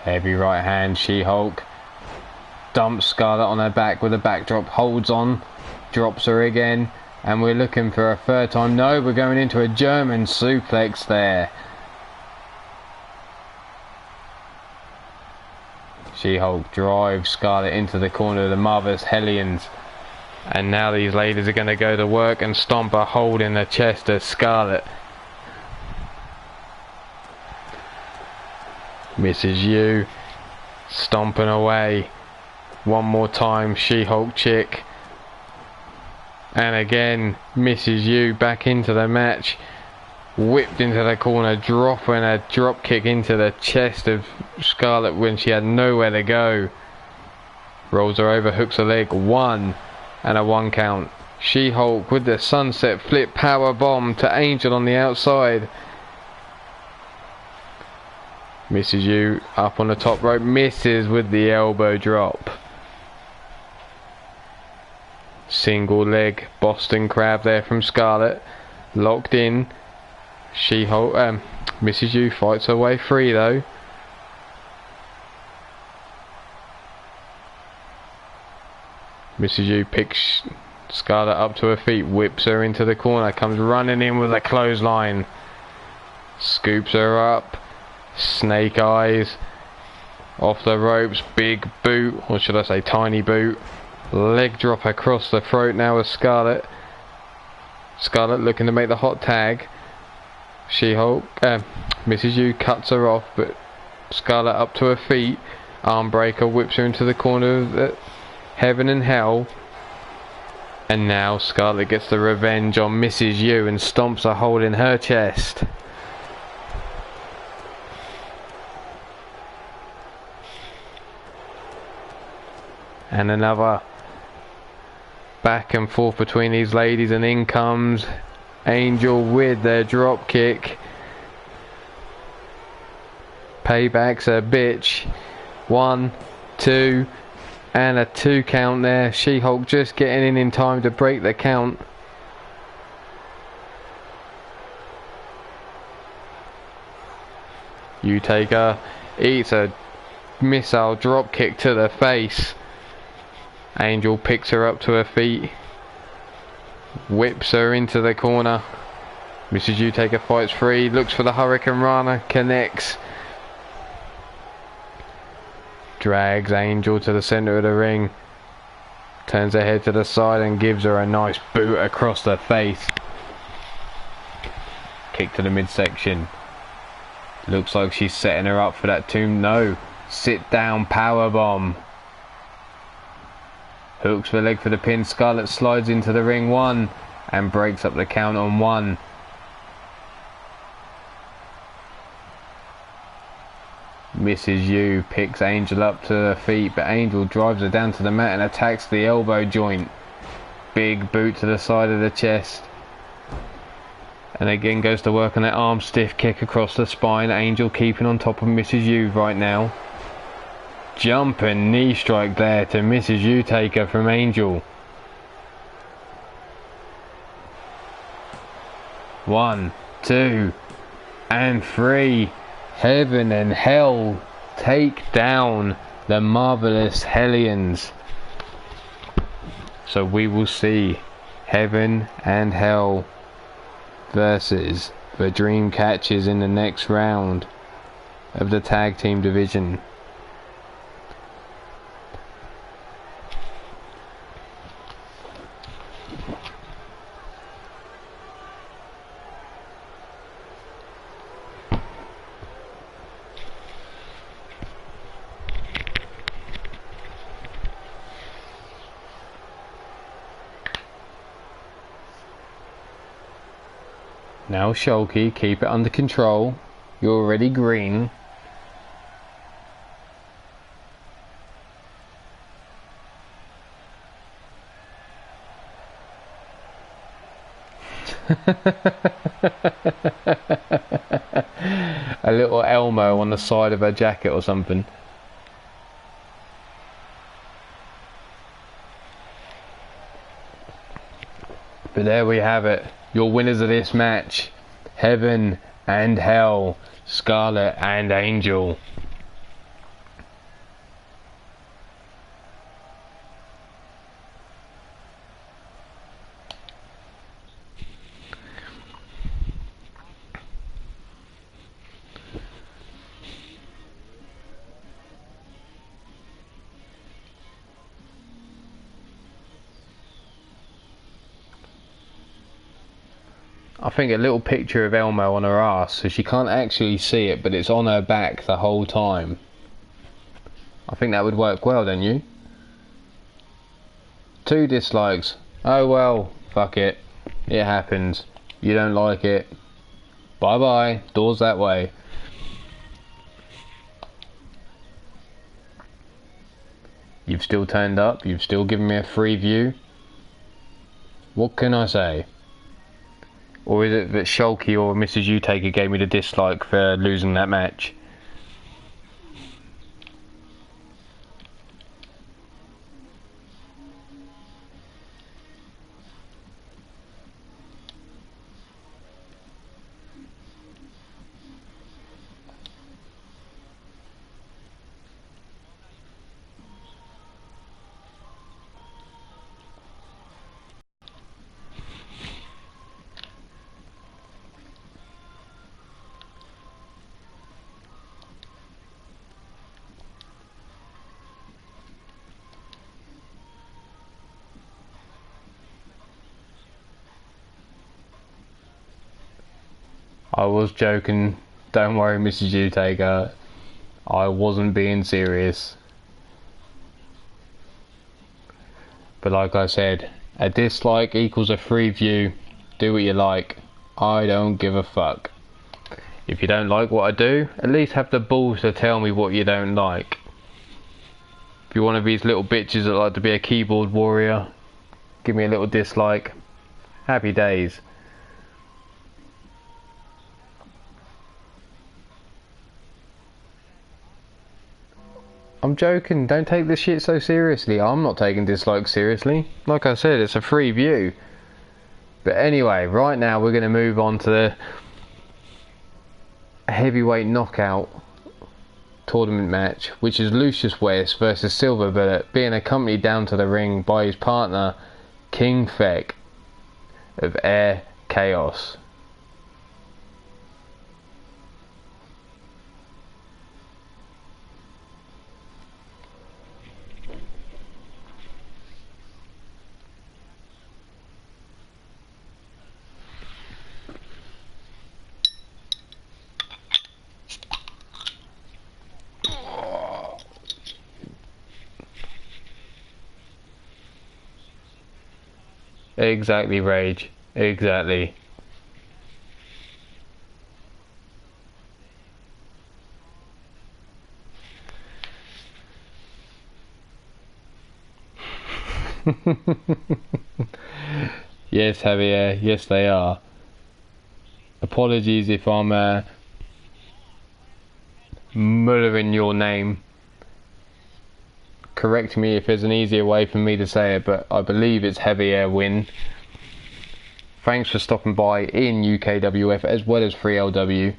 Heavy right hand, She-Hulk dumps Scarlet on her back with a backdrop, holds on, drops her again, and we're looking for a third time. No, we're going into a German suplex there. She-Hulk drives Scarlet into the corner of the Mother's Hellions, and now these ladies are going to go to work and stomp a hole in the chest of Scarlet. Mrs. U stomping away. One more time, She-Hulk Chick. And again, Mrs. U back into the match. Whipped into the corner, dropping a drop kick into the chest of Scarlet when she had nowhere to go. Rolls her over, hooks her leg. One and a one count. She-Hulk with the sunset flip power bomb to Angel on the outside. Mrs. U up on the top rope, misses with the elbow drop. Single leg Boston Crab there from Scarlet. Locked in. She-Hulk, Mrs. U fights her way free though. Mrs. U picks Scarlet up to her feet, whips her into the corner, comes running in with a clothesline. Scoops her up. Snake eyes off the ropes, big boot, or should I say tiny boot. Leg drop across the throat now with Scarlet. Scarlet looking to make the hot tag. She-Hulk, Mrs. U cuts her off, but Scarlet up to her feet. Arm breaker whips her into the corner of heaven and hell. And now Scarlet gets the revenge on Mrs. U and stomps a hole in her chest. And another back and forth between these ladies, and in comes Angel with their drop kick. Payback's a bitch. 1, 2, and a 2 count there. She-Hulk just getting in time to break the count. Utaker eats a missile drop kick to the face. Angel picks her up to her feet, whips her into the corner. Mrs. Utaker fights free, looks for the Hurricane Rana, connects. Drags Angel to the centre of the ring, turns her head to the side and gives her a nice boot across the face. kick to the midsection. Looks like she's setting her up for that tomb. No. Sit down powerbomb. Hooks the leg for the pin. Scarlett slides into the ring. 1. And breaks up the count on 1. Mrs. U picks Angel up to her feet, but Angel drives her down to the mat and attacks the elbow joint. Big boot to the side of the chest. And again goes to work on that arm stiff kick across the spine. Angel keeping on top of Mrs. U right now. Jumping knee strike there to Mrs. U taker from Angel. 1, 2, and 3. Heaven and Hell take down the Marvelous Hellions. So we will see Heaven and Hell versus the Dream Catchers in the next round of the tag team division. Now Shulky, keep it under control. You're already green. A little Elmo on the side of her jacket or something. But there we have it. Your winners of this match, Heaven and Hell, Scarlett and Angel. I think a little picture of Elmo on her ass, so she can't actually see it, but it's on her back the whole time. I think that would work well, don't you? 2 dislikes. Oh well, fuck it. It happens. You don't like it. Bye bye. Doors that way. You've still turned up. You've still given me a free view. What can I say? Or is it that Shulky or Mrs. U-Taker gave me the dislike for losing that match? I was joking, don't worry Mrs. U-Taker, I wasn't being serious. But like I said, a dislike equals a free view, do what you like, I don't give a fuck. If you don't like what I do, at least have the balls to tell me what you don't like. If you're one of these little bitches that like to be a keyboard warrior, give me a little dislike, happy days. I'm joking, don't take this shit so seriously. I'm not taking dislikes seriously. Like I said, it's a free view. But anyway, right now we're going to move on to the heavyweight knockout tournament match, which is Lucius West versus Silver Bullet, being accompanied down to the ring by his partner, King Feck of Air Chaos. Exactly, Rage. Exactly. Yes, Javier. Yes, they are. Apologies if I'm murdering your name. Correct me if there's an easier way for me to say it, but I believe it's Javier Win. Thanks for stopping by in UKWF as well as 3LW.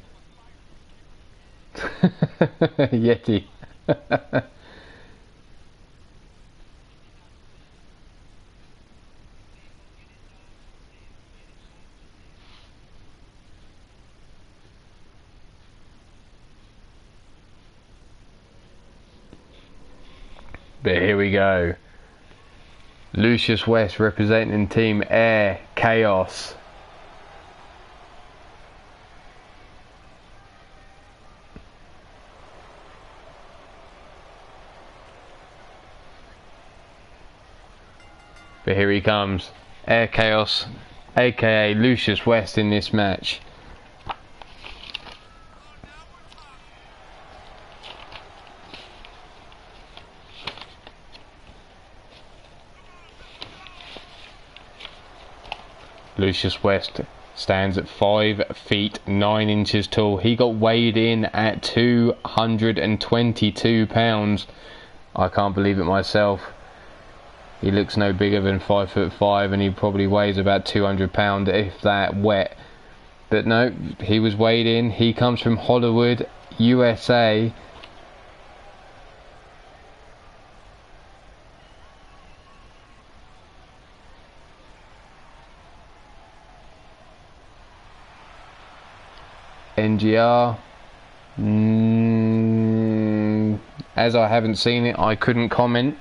Yeti. But here we go. Lucius West representing Team Air Chaos. But here he comes. Air Chaos, aka Lucius West in this match. Lucius West stands at 5 feet 9 inches tall. He got weighed in at 222 pounds. I can't believe it myself. He looks no bigger than 5'5", and he probably weighs about 200 pounds, if that wet. But no, he was weighed in. He comes from Hollywood, USA. NGR. As I haven't seen it, I couldn't comment.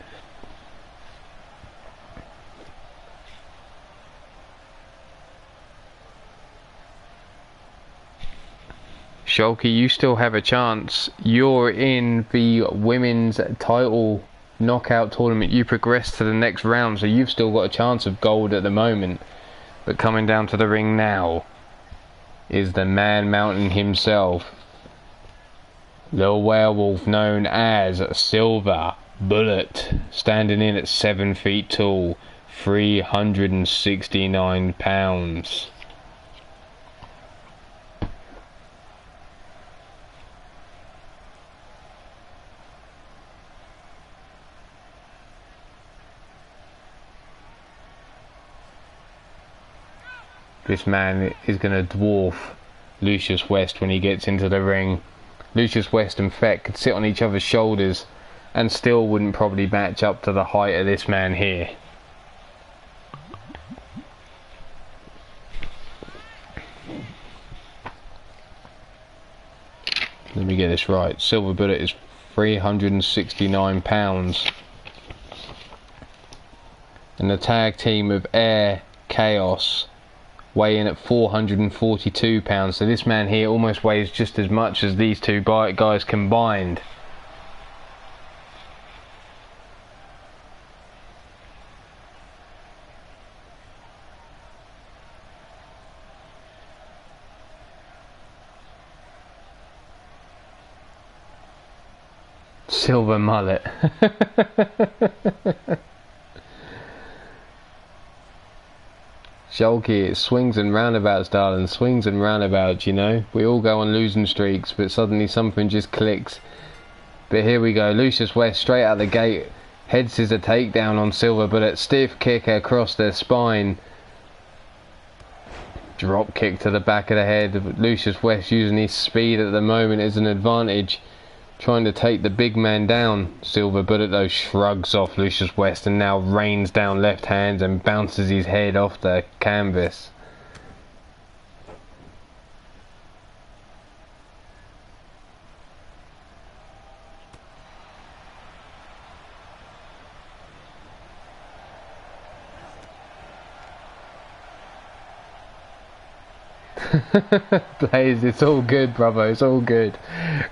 Shulky, you still have a chance. You're in the women's title knockout tournament. You progressed to the next round, so you've still got a chance of gold at the moment. But coming down to the ring now is the Man Mountain himself, the werewolf known as Silver Bullet, standing in at 7 feet tall, 369 pounds. This man is going to dwarf Lucius West when he gets into the ring. Lucius West and Fett could sit on each other's shoulders and still wouldn't probably match up to the height of this man here. Let me get this right. Silver Bullet is 369 pounds. And the tag team of Air Chaos weigh in at 442 pounds. So this man here almost weighs just as much as these two guys combined. Silver mullet. Shulky, it swings and roundabouts, darling. Swings and roundabouts, you know. We all go on losing streaks, but suddenly something just clicks. But here we go. Lucius West straight out the gate. Head scissor takedown on Silver Bullet. Stiff kick across their spine. Drop kick to the back of the head. Lucius West using his speed at the moment as an advantage, trying to take the big man down. Silver Bullet though shrugs off Lucius West and now rains down left hands and bounces his head off the canvas. Blaze, it's all good, brother, it's all good.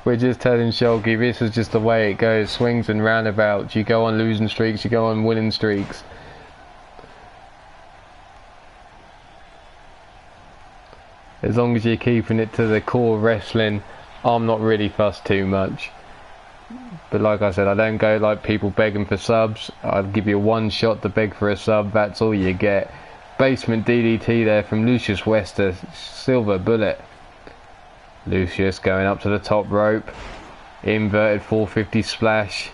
We're just telling Shulky this is just the way it goes. Swings and roundabouts. You go on losing streaks, you go on winning streaks. As long as you're keeping it to the core wrestling, I'm not really fussed too much. But like I said, I don't go like people begging for subs. I'll give you one shot to beg for a sub, that's all you get. Basement DDT there from Lucius West to Silver Bullet. Lucius going up to the top rope. Inverted 450 splash.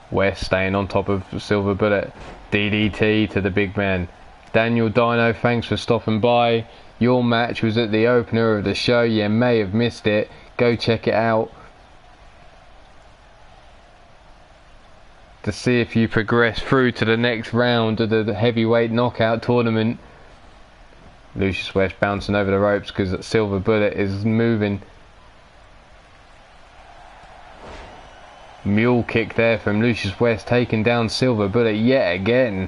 West staying on top of Silver Bullet. DDT to the big man. Daniel Dino, thanks for stopping by. Your match was at the opener of the show. You may have missed it. Go check it out to see if you progress through to the next round of the heavyweight knockout tournament. Lucius West bouncing over the ropes because Silver Bullet is moving. Mule kick there from Lucius West, taking down Silver Bullet yet again.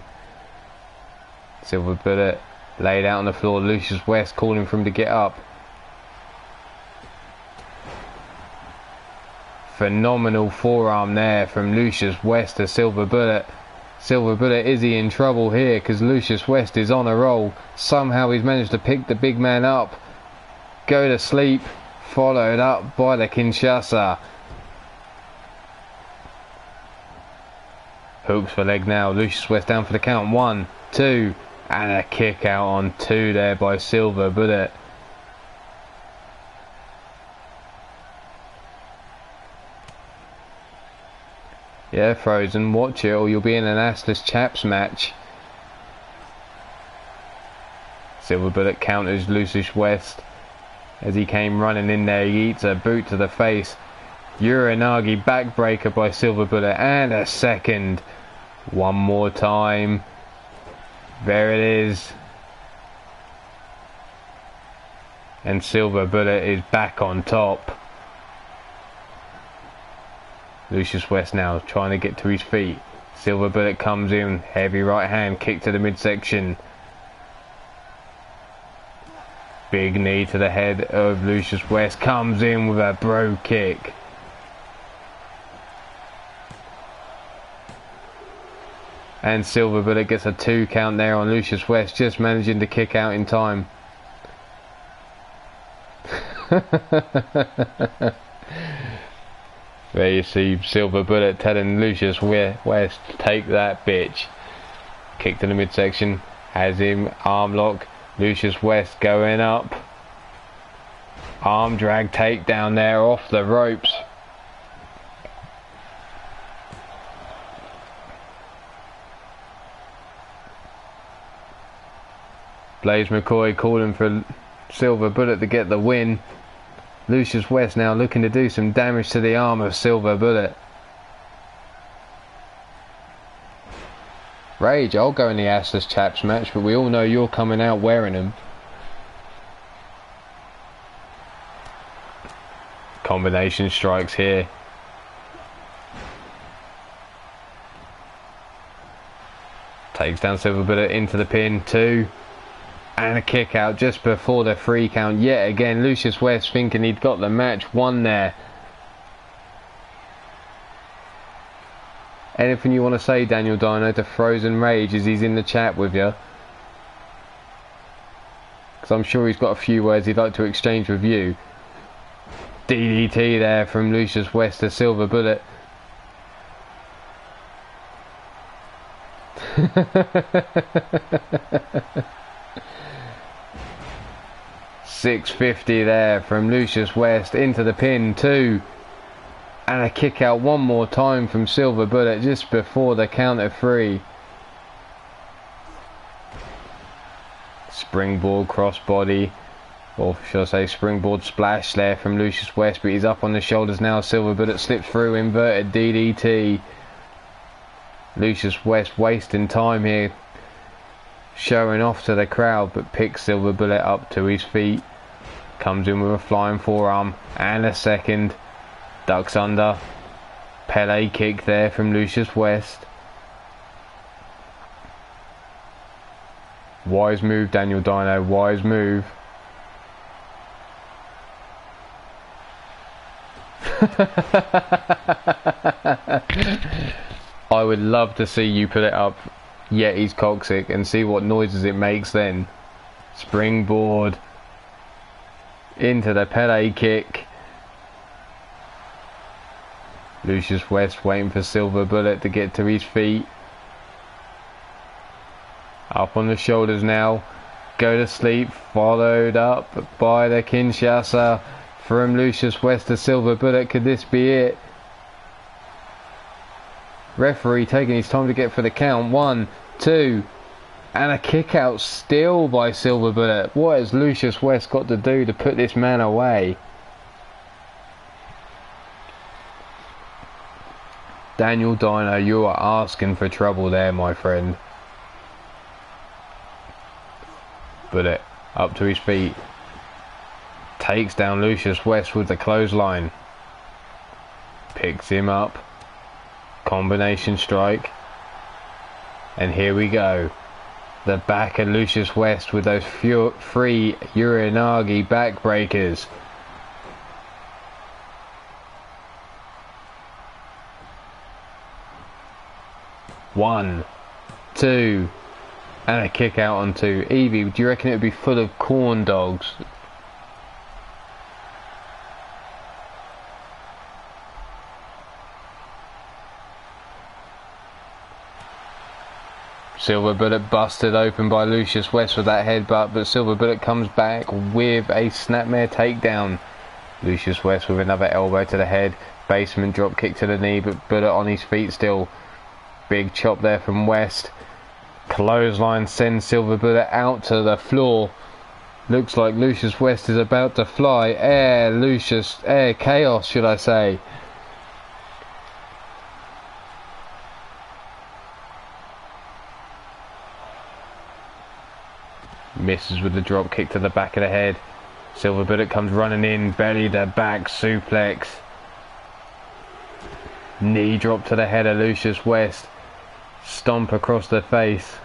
Silver Bullet laid out on the floor. Lucius West calling for him to get up. Phenomenal forearm there from Lucius West to Silver Bullet. Silver Bullet, is he in trouble here? Because Lucius West is on a roll. Somehow he's managed to pick the big man up. Go to sleep. Followed up by the Kinshasa. Hooks for leg now. Lucius West down for the count. 1, 2, and a kick out on 2 there by Silver Bullet. Yeah, Frozen, watch it or you'll be in an assless chaps match. Silver Bullet counters Lucius West as he came running in there. He eats a boot to the face. Uranagi backbreaker by Silver Bullet, and a second. One more time. There it is. And Silver Bullet is back on top. Lucius West now trying to get to his feet. Silver Bullet comes in. Heavy right hand kick to the midsection. Big knee to the head of Lucius West. Comes in with a bro kick. And Silver Bullet gets a 2 count there on Lucius West, just managing to kick out in time. There you see Silver Bullet telling Lucius West, take that bitch. Kick to the midsection, has him arm lock. Lucius West going up. Arm drag takedown there off the ropes. Blaze McCoy calling for Silver Bullet to get the win. Lucius West now looking to do some damage to the arm of Silver Bullet. Rage, I'll go in the assless chaps match, but we all know you're coming out wearing them. Combination strikes here. Takes down Silver Bullet into the pin. 2. And a kick out just before the 3 count. Yet again, Lucius West thinking he'd got the match won there. Anything you want to say, Daniel Dino, to Frozen Rage as he's in the chat with you? Because I'm sure he's got a few words he'd like to exchange with you. DDT there from Lucius West to Silver Bullet. $6.50 there from Lucius West into the pin. 2. And a kick out one more time from Silver Bullet just before the count of 3. Springboard crossbody, or should I say springboard splash there from Lucius West, but he's up on the shoulders now. Silver Bullet slips through, inverted DDT. Lucius West wasting time here, showing off to the crowd, but picks Silver Bullet up to his feet. Comes in with a flying forearm and a second. Ducks under. Pele kick there from Lucius West. Wise move, Daniel Dino, wise move. I would love to see you put it up Yeti's coccyx and see what noises it makes then. Springboard into the Pele kick. Lucius West waiting for Silver Bullet to get to his feet. Up on the shoulders now. Go to sleep, followed up by the Kinshasa from Lucius West to Silver Bullet. Could this be it? Referee taking his time to get for the count. 1, 2, and a kick out still by Silver Bullet. What has Lucius West got to do to put this man away? Daniel Dino, you are asking for trouble there, my friend. Bullet up to his feet. Takes down Lucius West with the clothesline. Picks him up. Combination strike. And here we go. The back of Lucius West with those 3 Uranagi backbreakers. One, 2, and a kick out on 2. Evie, do you reckon it would be full of corn dogs? Silver Bullet busted open by Lucius West with that headbutt, but Silver Bullet comes back with a snapmare takedown. Lucius West with another elbow to the head. Basement drop kick to the knee, but Bullet on his feet still. Big chop there from West. Clothesline sends Silver Bullet out to the floor. Looks like Lucius West is about to fly. Air chaos, should I say. Misses with the drop kick to the back of the head. Silver Bullet comes running in. Belly to back suplex. Knee drop to the head of Lucius West. Stomp across the face.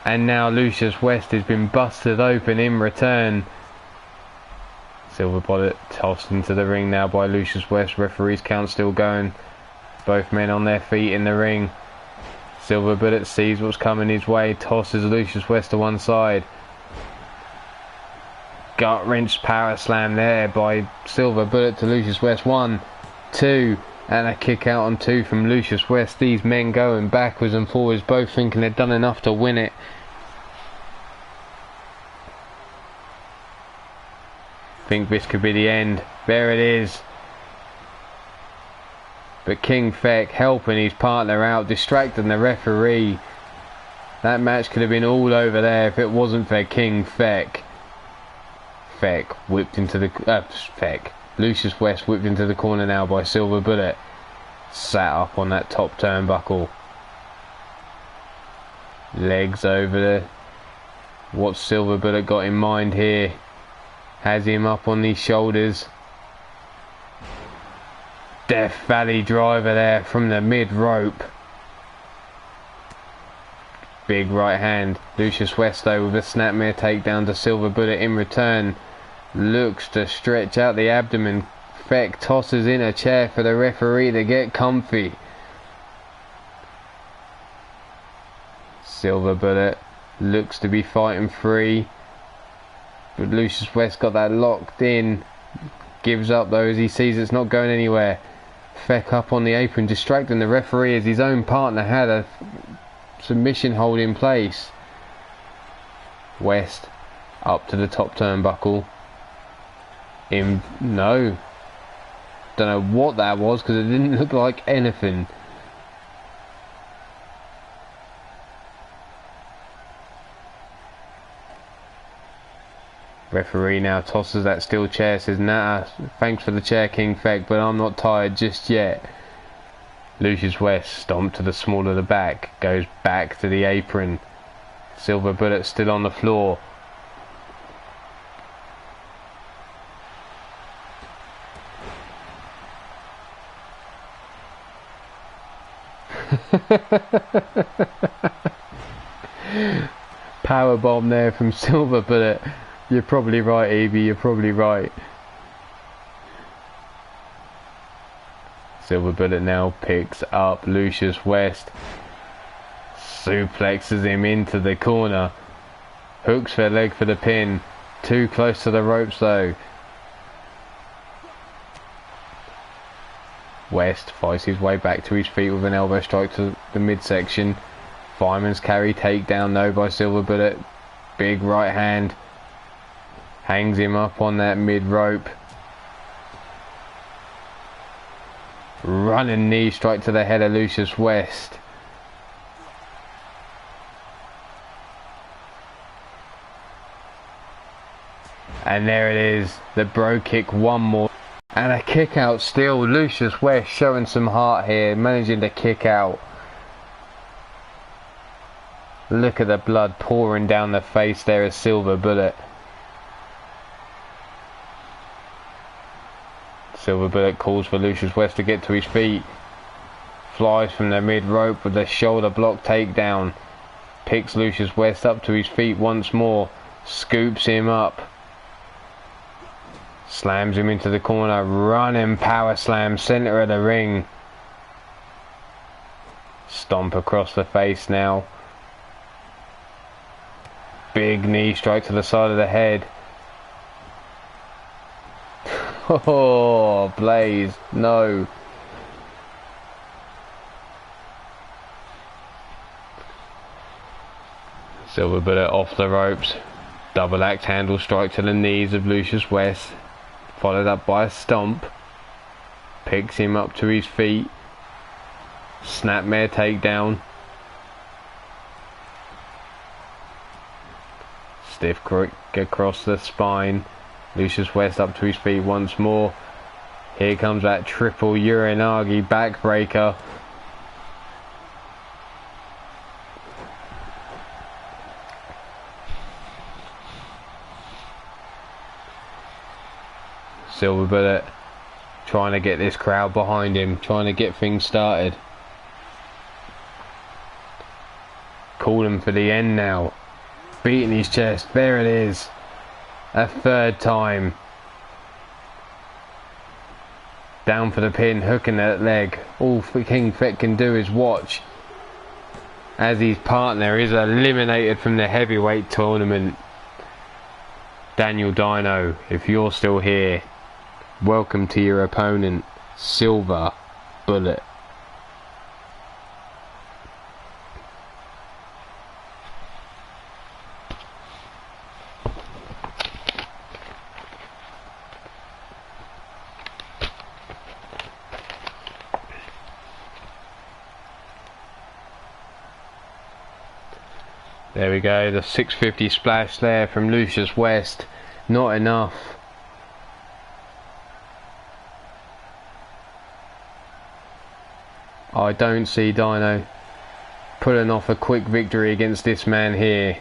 And now Lucius West has been busted open in return. Silver Bullet tossed into the ring now by Lucius West. Referee's count still going. Both men on their feet in the ring. Silver Bullet sees what's coming his way. Tosses Lucius West to one side. Gut wrench power slam there by Silver Bullet to Lucius West. 1, 2, and a kick out on 2 from Lucius West. These men going backwards and forwards, both thinking they've done enough to win it. Think this could be the end. There it is. But King Feck helping his partner out, distracting the referee. That match could have been all over there if it wasn't for King Feck. Feck whipped into the Lucius West whipped into the corner now by Silver Bullet. Sat up on that top turnbuckle. Legs over there. What Silver Bullet got in mind here? Has him up on these shoulders. Death Valley driver there from the mid rope. Big right hand. Lucius West though with a snapmare takedown to Silver Bullet in return. Looks to stretch out the abdomen. Feck tosses in a chair for the referee to get comfy. Silver Bullet looks to be fighting free. But Lucius West got that locked in. Gives up though as he sees it's not going anywhere. Feck up on the apron, distracting the referee as his own partner had a submission hold in place. West up to the top turnbuckle. No. Don't know what that was because it didn't look like anything. Referee now tosses that steel chair, says, nah, thanks for the chair, King Feck, but I'm not tired just yet. Lucius West stomped to the small of the back, goes back to the apron. Silver Bullet still on the floor. Powerbomb there from Silver Bullet. You're probably right, Evie, you're probably right. Silver Bullet now picks up Lucius West, suplexes him into the corner, hooks their leg for the pin. Too close to the ropes though. West fights his way back to his feet with an elbow strike to the midsection. Fireman's carry takedown though by Silver Bullet. Big right hand. Hangs him up on that mid rope. Running knee strike to the head of Lucius West. And there it is. The bro kick one more. And a kick out still. Lucius West showing some heart here. Managing to kick out. Look at the blood pouring down the face there of Silver Bullet. Silver Bullet calls for Lucius West to get to his feet. Flies from the mid rope with a shoulder block takedown. Picks Lucius West up to his feet once more. Scoops him up. Slams him into the corner. Running power slam. Center of the ring. Stomp across the face now. Big knee strike to the side of the head. Oh, Blaze, no. Silver Bullet off the ropes. Double axe handle strike to the knees of Lucius West. Followed up by a stomp. Picks him up to his feet. Snapmare takedown. Stiff kick across the spine. Lucius West up to his feet once more. Here comes that triple Uranagi backbreaker. Silver Bullet trying to get this crowd behind him, trying to get things started. Calling for the end now. Beating his chest. There it is. A third time. Down for the pin, hooking that leg. All King Fet can do is watch as his partner is eliminated from the heavyweight tournament. Daniel Dino, if you're still here, welcome to your opponent, Silver Bullet. There we go, the 650 splash there from Lucius West. Not enough. I don't see Dino pulling off a quick victory against this man here.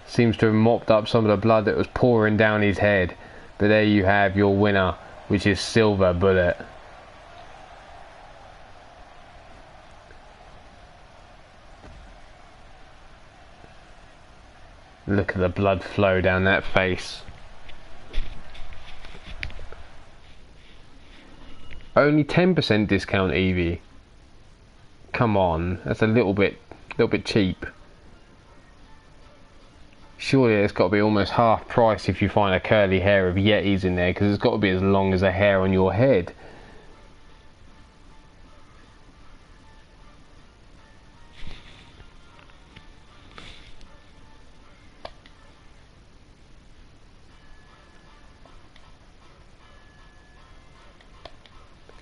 Seems to have mopped up some of the blood that was pouring down his head. But there you have your winner, which is Silver Bullet. Look at the blood flow down that face. Only 10% discount, Evie. Come on, that's a little bit cheap. Surely it's got to be almost half price if you find a curly hair of Yetis in there, because it's got to be as long as a hair on your head.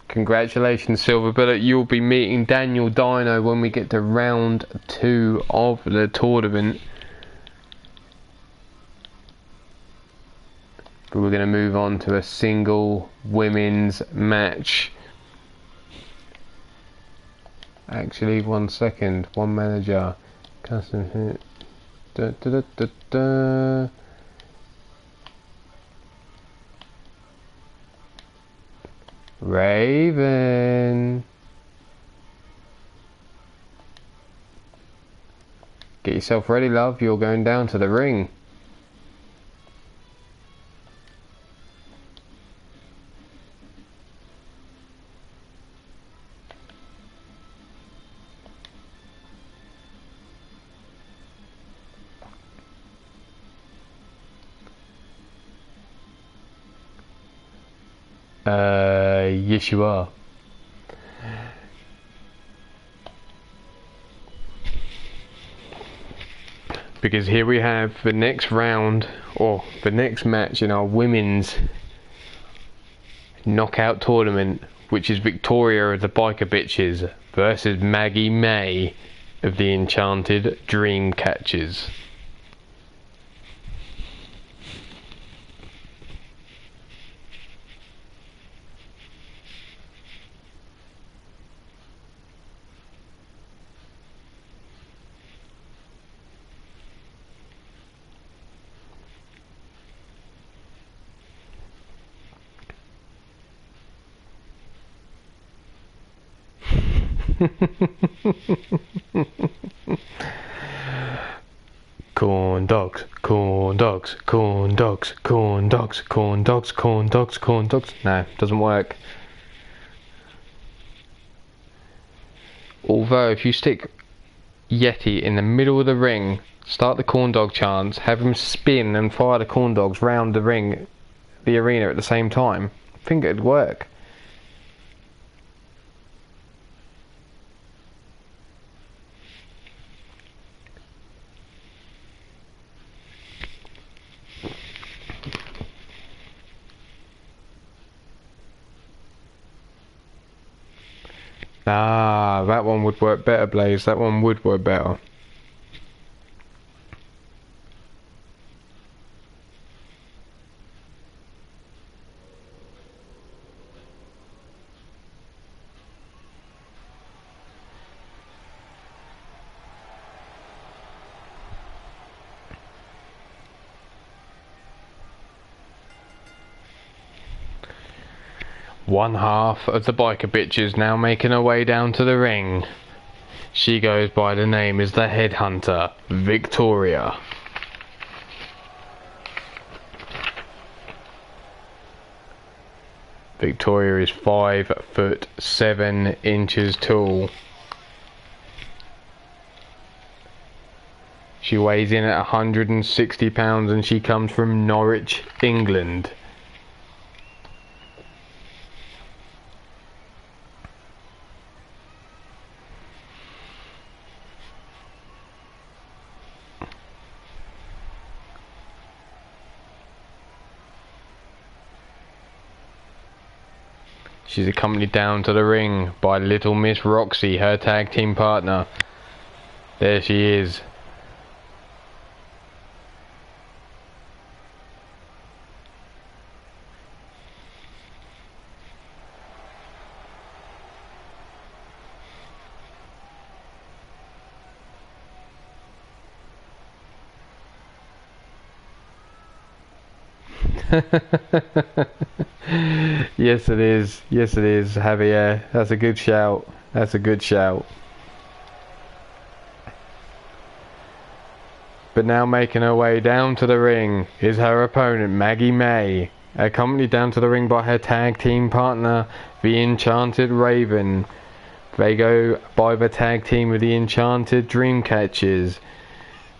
Congratulations, Silver Bullet. You'll be meeting Daniel Dino when we get to round 2 of the tournament. But we're going to move on to a single women's match. Actually, 1 second. One manager. Custom hit. Da, da, da, da, da. Raven. Get yourself ready, love. You're going down to the ring. Yes you are. Because here we have the next round, or the next match in our women's knockout tournament, which is Victoria of the Biker Bitches versus Maggie May of the Enchanted Dream Catchers. Corn dogs, corn dogs, corn dogs, corn dogs, corn dogs, corn dogs, corn dogs. No, doesn't work. Although if you stick Yeti in the middle of the ring, start the corn dog chants, have him spin and fire the corn dogs round the ring, the arena at the same time, I think it'd work. Ah, that one would work better, Blaze. That one would work better. One half of the Biker Bitches now making her way down to the ring. She goes by the name as the Headhunter, Victoria. Victoria is 5'7" tall. She weighs in at 160 pounds and she comes from Norwich, England. She's accompanied down to the ring by Little Miss Roxy, her tag team partner. There she is. Yes it is, yes it is, Javier. That's a good shout. That's a good shout. But now making her way down to the ring is her opponent, Maggie May, accompanied down to the ring by her tag team partner, the Enchanted Raven. They go by the tag team of the Enchanted Dreamcatchers.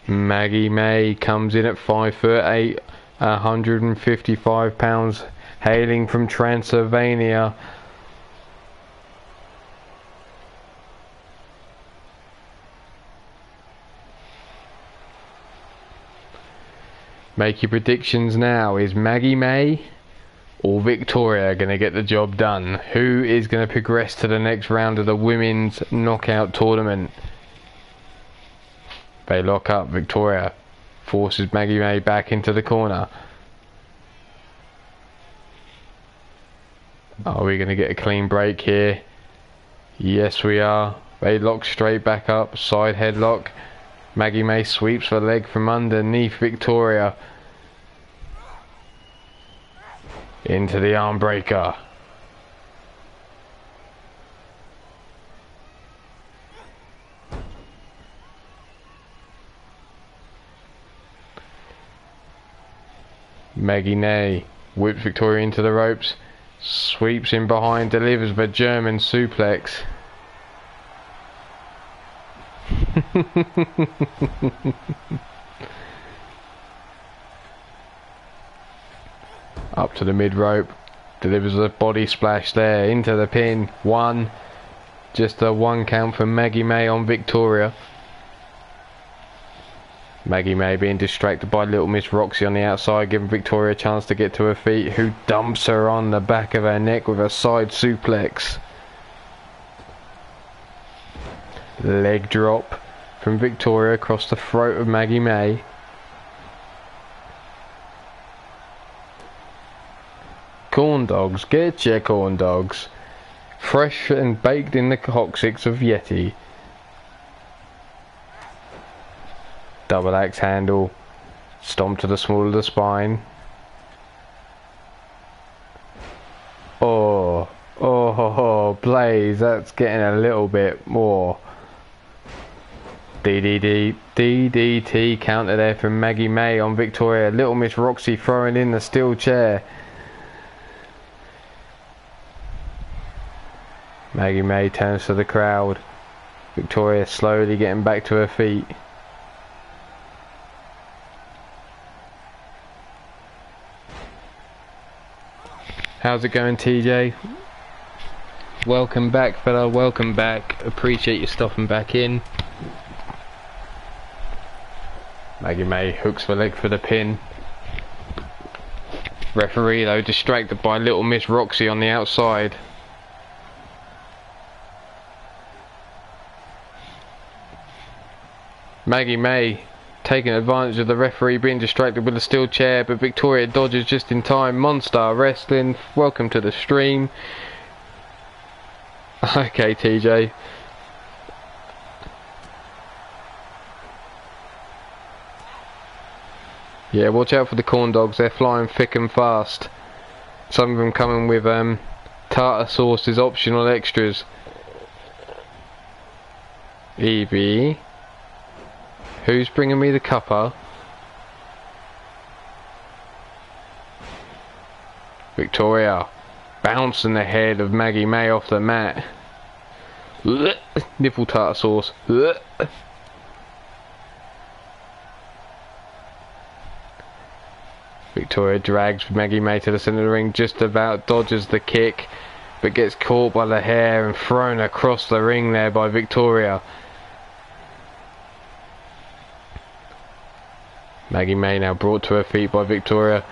Maggie May comes in at 5'8", 155 pounds, hailing from Transylvania. Make your predictions now. Is Maggie May or Victoria going to get the job done? Who is going to progress to the next round of the women's knockout tournament? They lock up. Victoria forces Maggie May back into the corner. Are we going to get a clean break here? Yes we are. They lock straight back up. Side headlock. Maggie May sweeps the leg from underneath Victoria into the arm breaker. Maggie May whips Victoria into the ropes, sweeps in behind, delivers the German suplex. Up to the mid rope, delivers a body splash there into the pin. 1. Just a 1 count for Maggie May on Victoria. Maggie May being distracted by Little Miss Roxy on the outside, giving Victoria a chance to get to her feet, who dumps her on the back of her neck with a side suplex. Leg drop from Victoria across the throat of Maggie May. Corn dogs, get your corn dogs. Fresh and baked in the coccyx of Yeti. Double axe handle. Stomp to the small of the spine. Oh, Blaze, that's getting a little bit more. DDT counter there from Maggie May on Victoria. Little Miss Roxy throwing in the steel chair. Maggie May turns to the crowd. Victoria slowly getting back to her feet. How's it going, TJ? Welcome back, fella, welcome back. Appreciate you stopping back in. Maggie May hooks the leg for the pin. Referee though distracted by Little Miss Roxy on the outside. Maggie May taking advantage of the referee being distracted with a steel chair, but Victoria dodges just in time. Monster Wrestling, welcome to the stream. Okay, TJ. Yeah, watch out for the corn dogs, they're flying thick and fast. Some of them coming with tartar sauce as optional extras. Evie. Who's bringing me the cuppa? Victoria bouncing the head of Maggie May off the mat. Nipple tartar sauce. Victoria drags Maggie May to the centre of the ring, just about dodges the kick, but gets caught by the hair and thrown across the ring there by Victoria. Maggie May now brought to her feet by Victoria.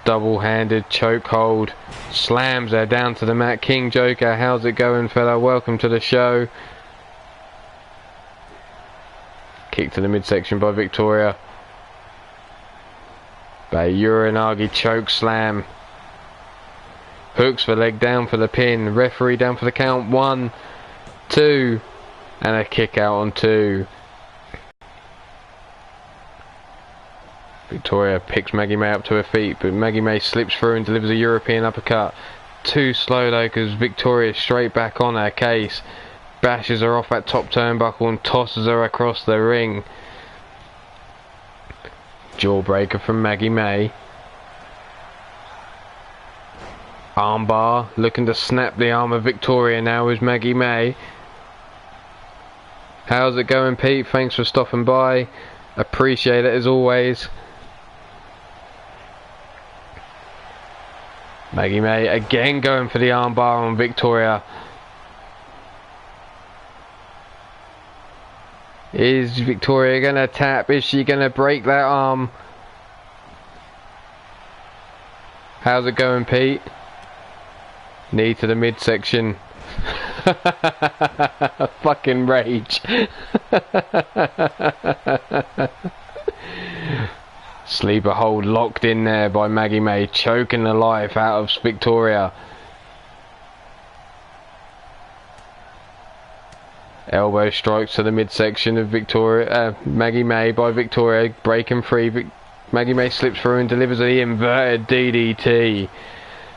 Double-handed chokehold. Slams her down to the mat. King Joker, how's it going, fella? Welcome to the show. Kick to the midsection by Victoria. Uranagi choke slam. Hooks the leg down for the pin. Referee down for the count. 1, 2. And a kick out on 2. Victoria picks Maggie May up to her feet, but Maggie May slips through and delivers a European uppercut. Too slow though, because Victoria's straight back on her case. Bashes her off that top turnbuckle and tosses her across the ring. Jawbreaker from Maggie May. Armbar, looking to snap the arm of Victoria now is Maggie May. How's it going, Pete? Thanks for stopping by. Appreciate it as always. Maggie May again going for the armbar on Victoria. Is Victoria going to tap? Is she going to break that arm? How's it going, Pete? Knee to the midsection. Fucking rage. Sleeper hold locked in there by Maggie May, choking the life out of Victoria. Elbow strikes to the midsection of Maggie May by Victoria, breaking free. Maggie May slips through and delivers the inverted DDT.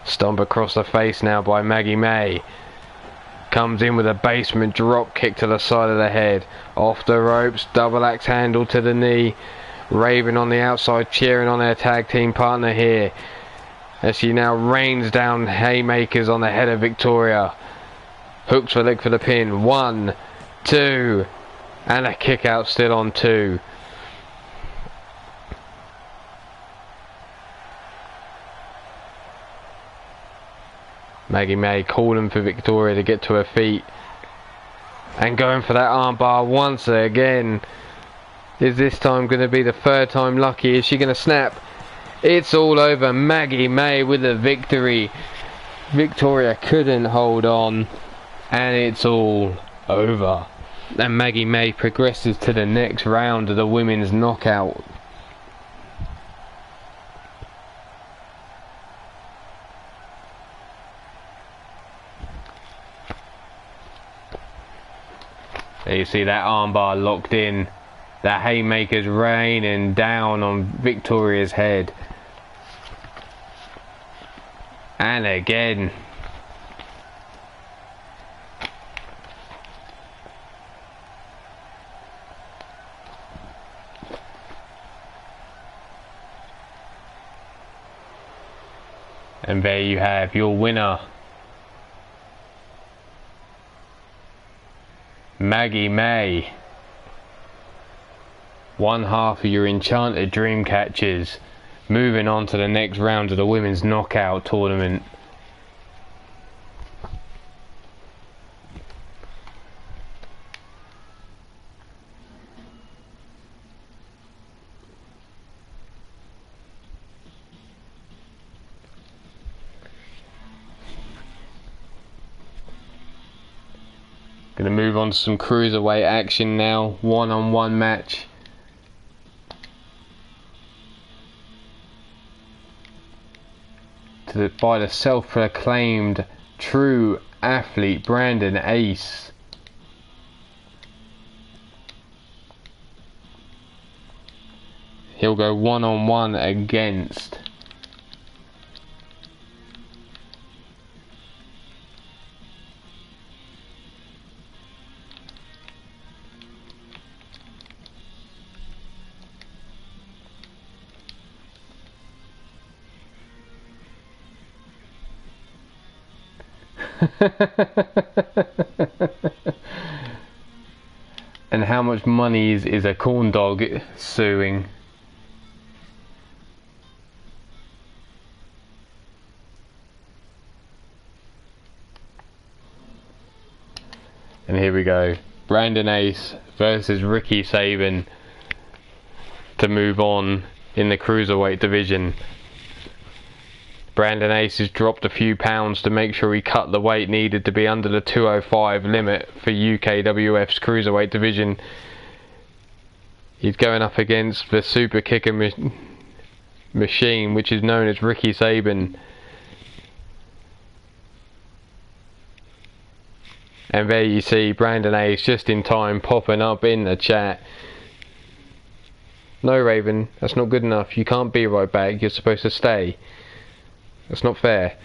Stomp across the face now by Maggie May. Comes in with a basement drop kick to the side of the head. Off the ropes, double axe handle to the knee. Raven on the outside cheering on their tag team partner here, as she now rains down haymakers on the head of Victoria. Hooks her leg for the pin. 1, 2, and a kick out still on 2. Maggie May calling for Victoria to get to her feet. And going for that armbar once again. Is this time going to be the third time lucky? Is she going to snap? It's all over. Maggie May with the victory. Victoria couldn't hold on. And it's all over. And Maggie May progresses to the next round of the women's knockout. There you see that armbar locked in. The haymakers raining down on Victoria's head. And again. And there you have your winner, Maggie May. One half of your enchanted dream catchers moving on to the next round of the women's knockout tournament. Going to move on to some cruiserweight action now. One-on-one match. By the self-proclaimed true athlete Brandon Ace. He'll go one-on-one against and how much money is a corn dog suing? And here we go, Brandon Ace versus Ricky Sabin to move on in the cruiserweight division. Brandon Ace has dropped a few pounds to make sure he cut the weight needed to be under the 205 limit for UKWF's cruiserweight division. He's going up against the super kicker machine, which is known as Ricky Sabin. And there you see Brandon Ace just in time popping up in the chat. No, Raven, that's not good enough. You can't be right back. You're supposed to stay. That's not fair.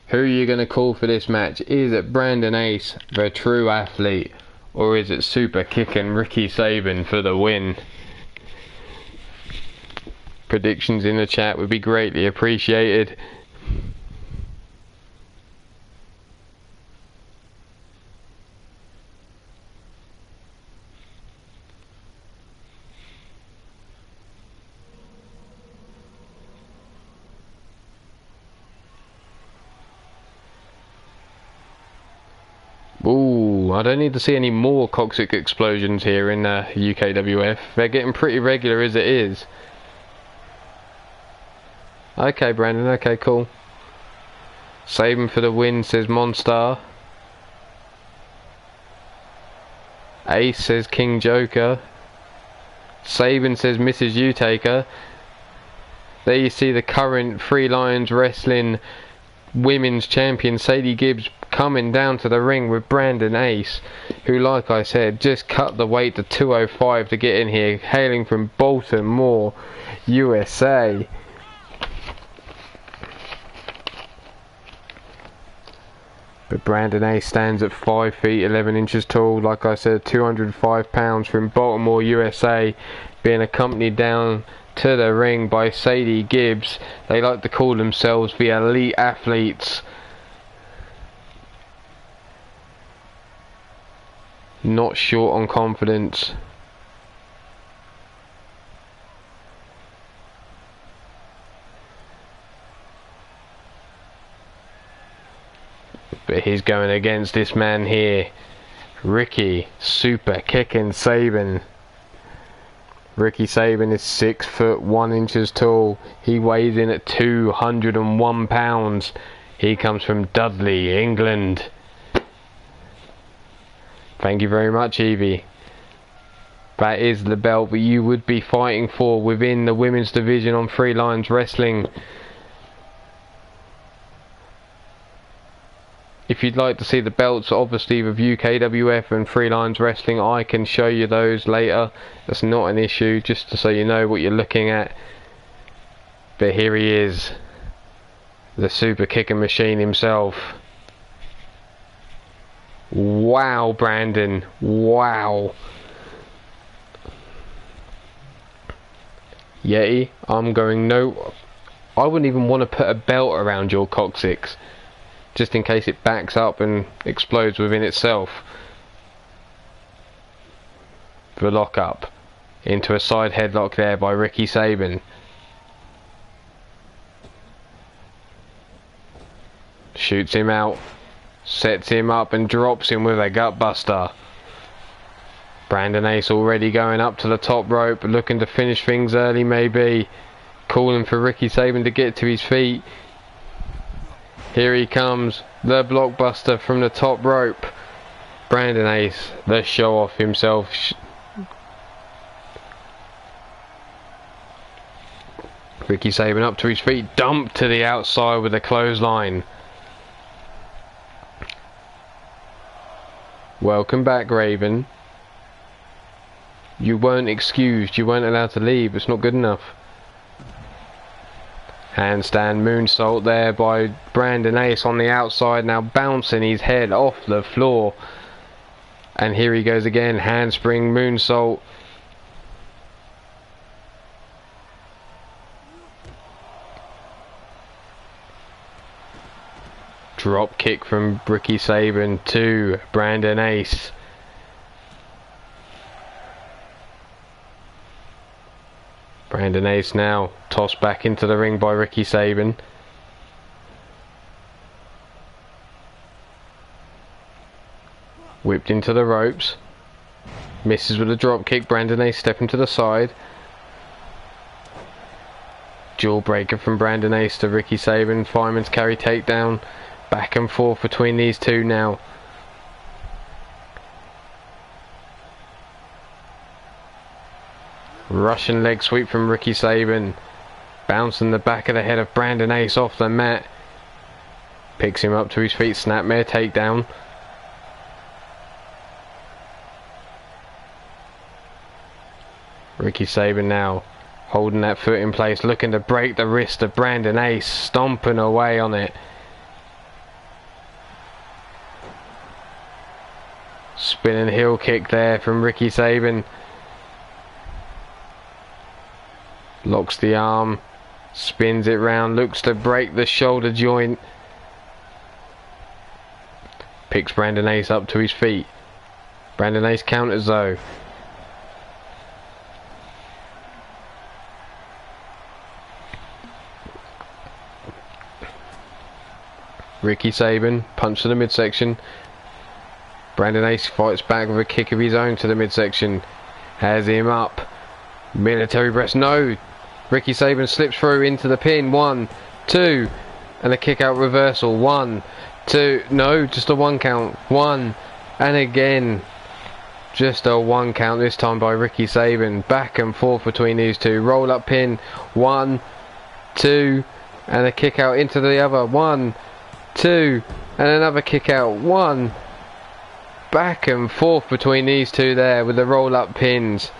Who are you going to call for this match? Is it Brandon Ace, the true athlete, or is it super kicking Ricky Sabin for the win? Predictions in the chat would be greatly appreciated. Ooh, I don't need to see any more toxic explosions here in UKWF. They're getting pretty regular as it is. Okay, Brandon, okay, cool. Sabin for the win, says Monstar. Ace says King Joker. Sabin says Mrs. Utaker. There you see the current Three Lions Wrestling Women's Champion Sadie Gibbs coming down to the ring with Brandon Ace, who, like I said, just cut the weight to 205 to get in here, hailing from Baltimore, USA. But Brandon Ace stands at 5 feet 11 inches tall, like I said, 205 pounds, from Baltimore, USA, being accompanied down to the ring by Sadie Gibbs. They like to call themselves the elite athletes. not short on confidence. But he's going against this man here, Ricky Super Kicking Sabin. Ricky Sabin is 6 foot 1 inches tall. He weighs in at 201 pounds. He comes from Dudley, England. Thank you very much, Evie. That is the belt that you would be fighting for within the women's division on Three Lions Wrestling. If you'd like to see the belts, obviously, with UKWF and Three Lions Wrestling, I can show you those later. That's not an issue, just so you know what you're looking at. But here he is, the super kicking machine himself. Wow, Brandon. Wow. Yeti, I'm going no... I wouldn't even want to put a belt around your coccyx, just in case it backs up and explodes within itself. The lock up into a side headlock there by Ricky Sabin. Shoots him out, sets him up and drops him with a gut buster. Brandon Ace already going up to the top rope, looking to finish things early maybe. Calling for Ricky Sabin to get to his feet. Here he comes, the blockbuster from the top rope. Brandon Ace, the show off himself. Ricky Sabin up to his feet, dumped to the outside with a clothesline. Welcome back, Raven. You weren't excused, you weren't allowed to leave, it's not good enough. Handstand moonsault there by Brandon Ace on the outside, now bouncing his head off the floor. And here he goes again, handspring moonsault. Drop kick from Ricky Sabin to Brandon Ace. Brandon Ace now tossed back into the ring by Ricky Sabin. Whipped into the ropes. Misses with a drop kick. Brandon Ace stepping to the side. Jaw breaker from Brandon Ace to Ricky Sabin. Fireman's carry takedown. Back and forth between these two now. Russian leg sweep from Ricky Sabin. Bouncing the back of the head of Brandon Ace off the mat. Picks him up to his feet. Snapmare takedown. Ricky Sabin now holding that foot in place, looking to break the wrist of Brandon Ace, stomping away on it. Spinning heel kick there from Ricky Sabin. Locks the arm, spins it round, looks to break the shoulder joint. Picks Brandon Ace up to his feet. Brandon Ace counters though. Ricky Sabin, punch to the midsection. Brandon Ace fights back with a kick of his own to the midsection. Has him up. Military press, no! Ricky Sabin slips through into the pin. 1, 2, and a kick out reversal. 1, 2, no, just a 1 count. 1, and again, just a 1 count this time by Ricky Sabin. Back and forth between these two. Roll up pin. 1, 2, and a kick out into the other. 1, 2, and another kick out. 1. Back and forth between these two there with the roll up pins.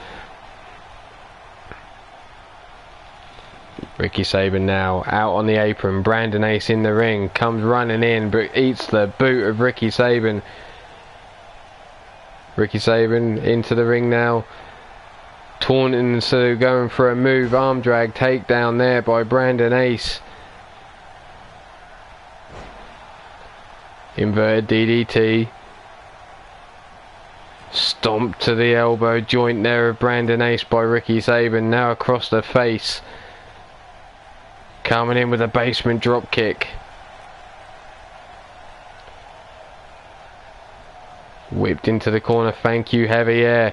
Ricky Sabin now out on the apron. Brandon Ace in the ring, comes running in but eats the boot of Ricky Sabin. Ricky Sabin into the ring now, taunting, so going for a move, arm drag takedown there by Brandon Ace. Inverted DDT. Stomp to the elbow joint there of Brandon Ace by Ricky Sabin. Now across the face. Coming in with a basement drop kick. Whipped into the corner. Thank you, heavy air.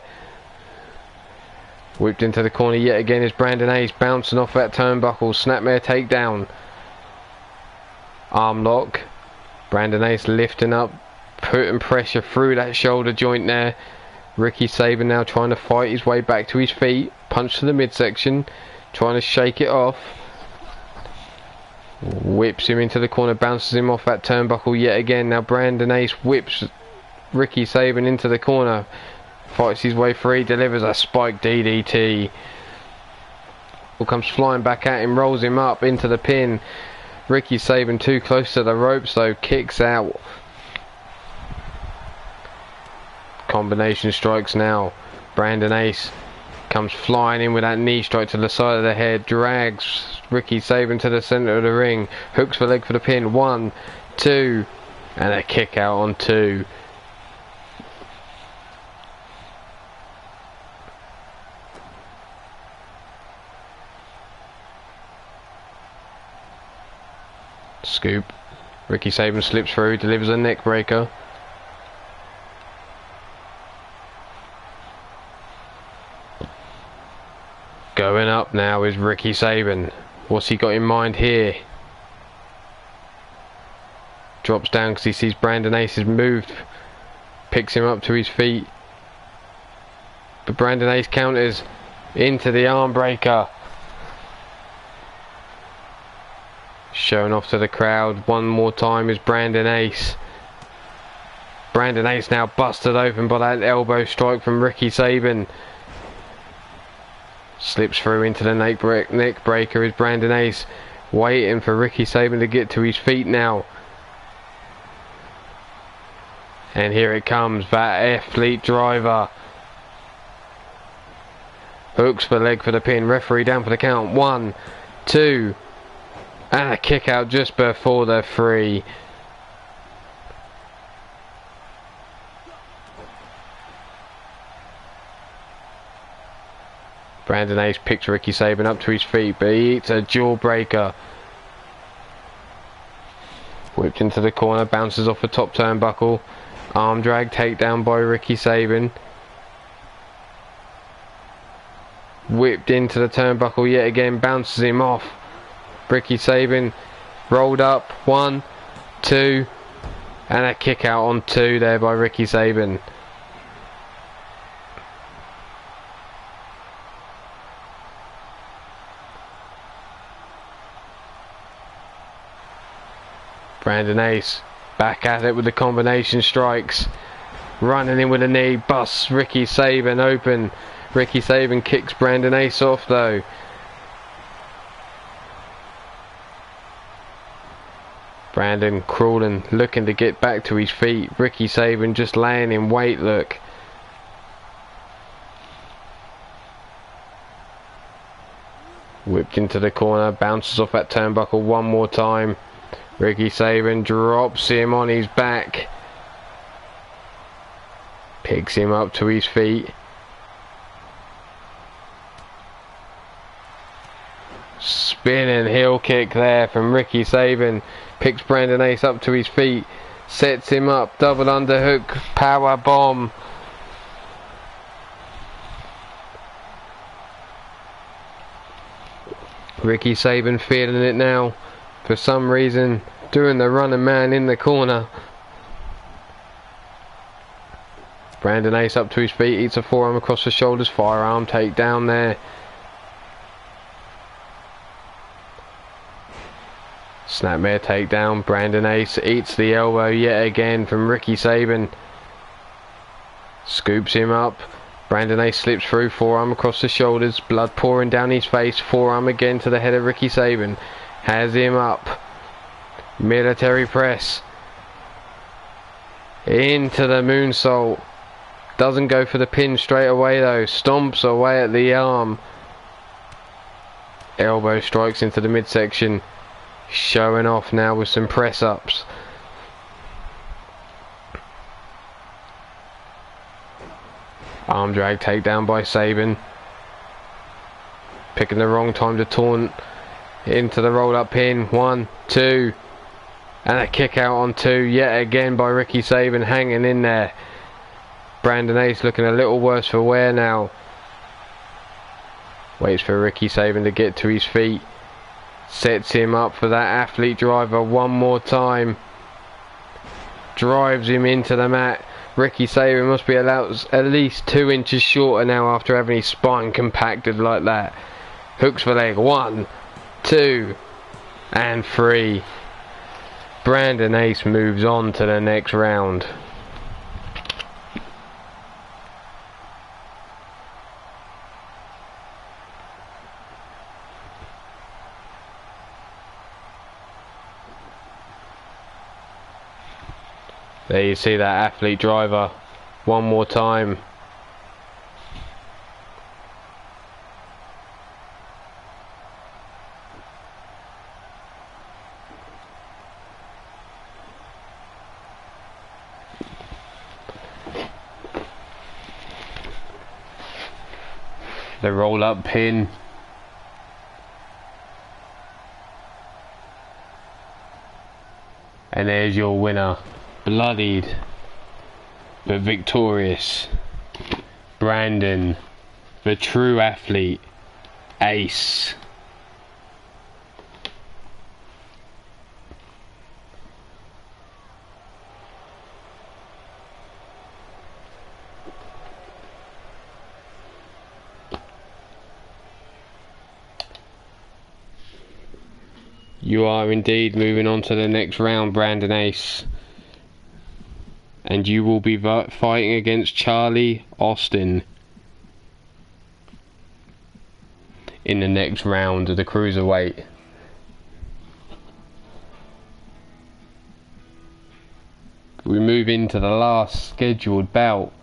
Whipped into the corner yet again is Brandon Ace. Bouncing off that turnbuckle. Snapmare takedown. Arm lock. Brandon Ace lifting up. Putting pressure through that shoulder joint there. Ricky Sabin now trying to fight his way back to his feet. Punch to the midsection. Trying to shake it off. Whips him into the corner. Bounces him off that turnbuckle yet again. Now Brandon Ace whips Ricky Sabin into the corner. Fights his way free. Delivers a spike DDT. Comes flying back at him. Rolls him up into the pin. Ricky Sabin too close to the ropes though. Kicks out. Combination strikes now. Brandon Ace comes flying in with that knee strike to the side of the head. Drags Ricky Sabin to the center of the ring. Hooks the leg for the pin. 1, 2, and a kick out on 2. Scoop. Ricky Sabin slips through, delivers a neck breaker. Going up now is Ricky Sabin. What's he got in mind here? Drops down because he sees Brandon Ace has moved. Picks him up to his feet. But Brandon Ace counters into the arm breaker. Showing off to the crowd one more time is Brandon Ace. Brandon Ace now busted open by that elbow strike from Ricky Sabin. Slips through into the neck breaker is Brandon Ace. Waiting for Ricky Sabin to get to his feet now. And here it comes, that athlete driver. Hooks the leg for the pin. Referee down for the count. 1, 2. And a kick out just before the 3. Brandon Ace picks Ricky Sabin up to his feet, but he eats a jawbreaker. Whipped into the corner, bounces off the top turnbuckle. Arm drag, takedown by Ricky Sabin. Whipped into the turnbuckle yet again, bounces him off. Ricky Sabin rolled up. 1, 2, and a kick out on 2 there by Ricky Sabin. Brandon Ace back at it with the combination strikes. Running in with a knee, busts Ricky Sabin open. Ricky Sabin kicks Brandon Ace off though. Brandon crawling, looking to get back to his feet. Ricky Sabin just laying in wait, look. Whipped into the corner, bounces off that turnbuckle one more time. Ricky Sabin drops him on his back. Picks him up to his feet. Spinning heel kick there from Ricky Sabin. Picks Brandon Ace up to his feet. Sets him up. Double underhook. Power bomb. Ricky Sabin feeling it now. For some reason, doing the running man in the corner. Brandon Ace up to his feet, eats a forearm across the shoulders, firearm takedown there. Snapmare takedown, Brandon Ace eats the elbow yet again from Ricky Sabin. Scoops him up. Brandon Ace slips through, forearm across the shoulders, blood pouring down his face, forearm again to the head of Ricky Sabin. Has him up. Military press. Into the moonsault. Doesn't go for the pin straight away though. Stomps away at the arm. Elbow strikes into the midsection. Showing off now with some press ups. Arm drag takedown by Sabin. Picking the wrong time to taunt. Into the roll up pin. 1, 2. And a kick out on 2 yet again by Ricky Sabin, hanging in there. Brandon Ace looking a little worse for wear now. Waits for Ricky Sabin to get to his feet. Sets him up for that athlete driver one more time. Drives him into the mat. Ricky Sabin must be allowed at least 2 inches shorter now after having his spine compacted like that. Hooks for leg. 1, 2, and 3. Brandon Ace moves on to the next round. There you see that athlete driver one more time. The roll up pin. And there's your winner. Bloodied but victorious Brandon, the true athlete, Ace. You are indeed moving on to the next round, Brandon Ace. And you will be fighting against Charlie Austin in the next round of the cruiserweight. We move into the last scheduled bout.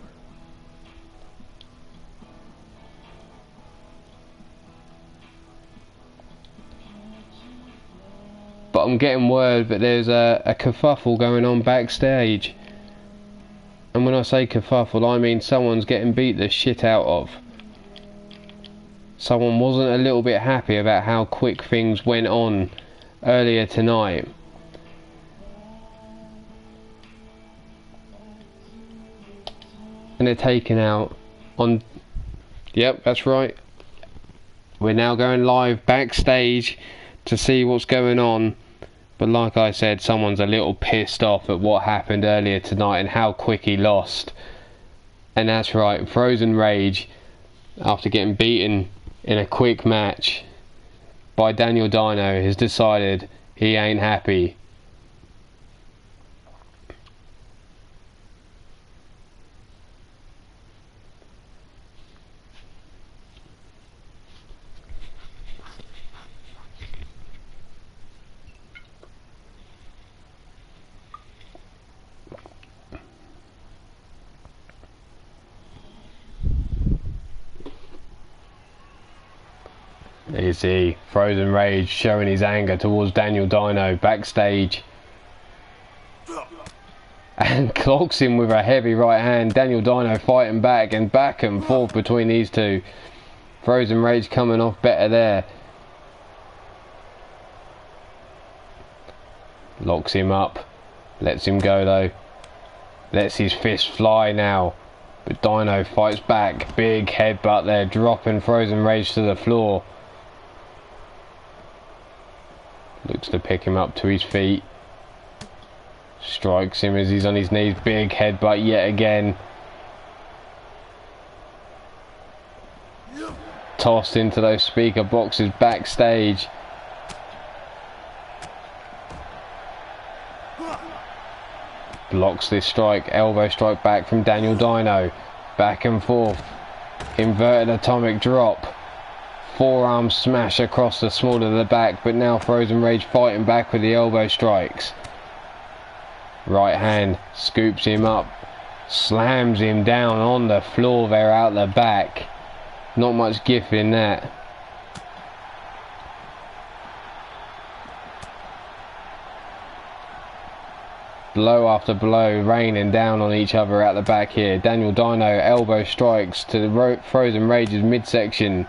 But I'm getting word that there's a kerfuffle going on backstage. And when I say kerfuffle, I mean someone's getting beat the shit out of. Someone wasn't a little bit happy about how quick things went on earlier tonight. And they're taken out on... Yep, that's right. We're now going live backstage to see what's going on. But like I said, someone's a little pissed off at what happened earlier tonight and how quick he lost. And that's right, Frozen Rage, after getting beaten in a quick match by Daniel Dino, has decided he ain't happy. There you see Frozen Rage showing his anger towards Daniel Dino backstage. And clocks him with a heavy right hand. Daniel Dino fighting back and forth between these two. Frozen Rage coming off better there. Locks him up. Lets him go though. Lets his fist fly now. But Dino fights back. Big headbutt there, dropping Frozen Rage to the floor. Looks to pick him up to his feet. Strikes him as he's on his knees. Big headbutt yet again. Tossed into those speaker boxes backstage. Blocks this strike. Elbow strike back from Daniel Dino. Back and forth. Inverted atomic drop. Forearm smash across the small of the back, but now Frozen Rage fighting back with the elbow strikes. Right hand scoops him up, slams him down on the floor there out the back. Not much gift in that. blow after blow raining down on each other at the back here. Daniel Dino elbow strikes to the Frozen Rage's midsection.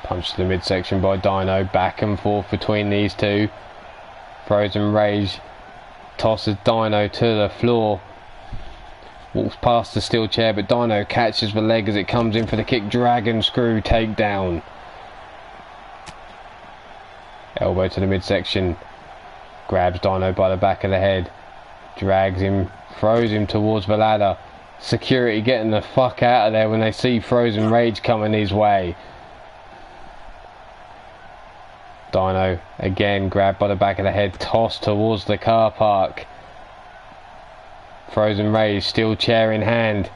Punch to the midsection by Dino, back and forth between these two. Frozen Rage tosses Dino to the floor. Walks past the steel chair, but Dino catches the leg as it comes in for the kick. Dragon screw takedown. Elbow to the midsection. Grabs Dino by the back of the head. Drags him, throws him towards the ladder. Security getting the fuck out of there when they see Frozen Rage coming his way. Dino again grabbed by the back of the head, tossed towards the car park. Frozen Rage steel chair in hand,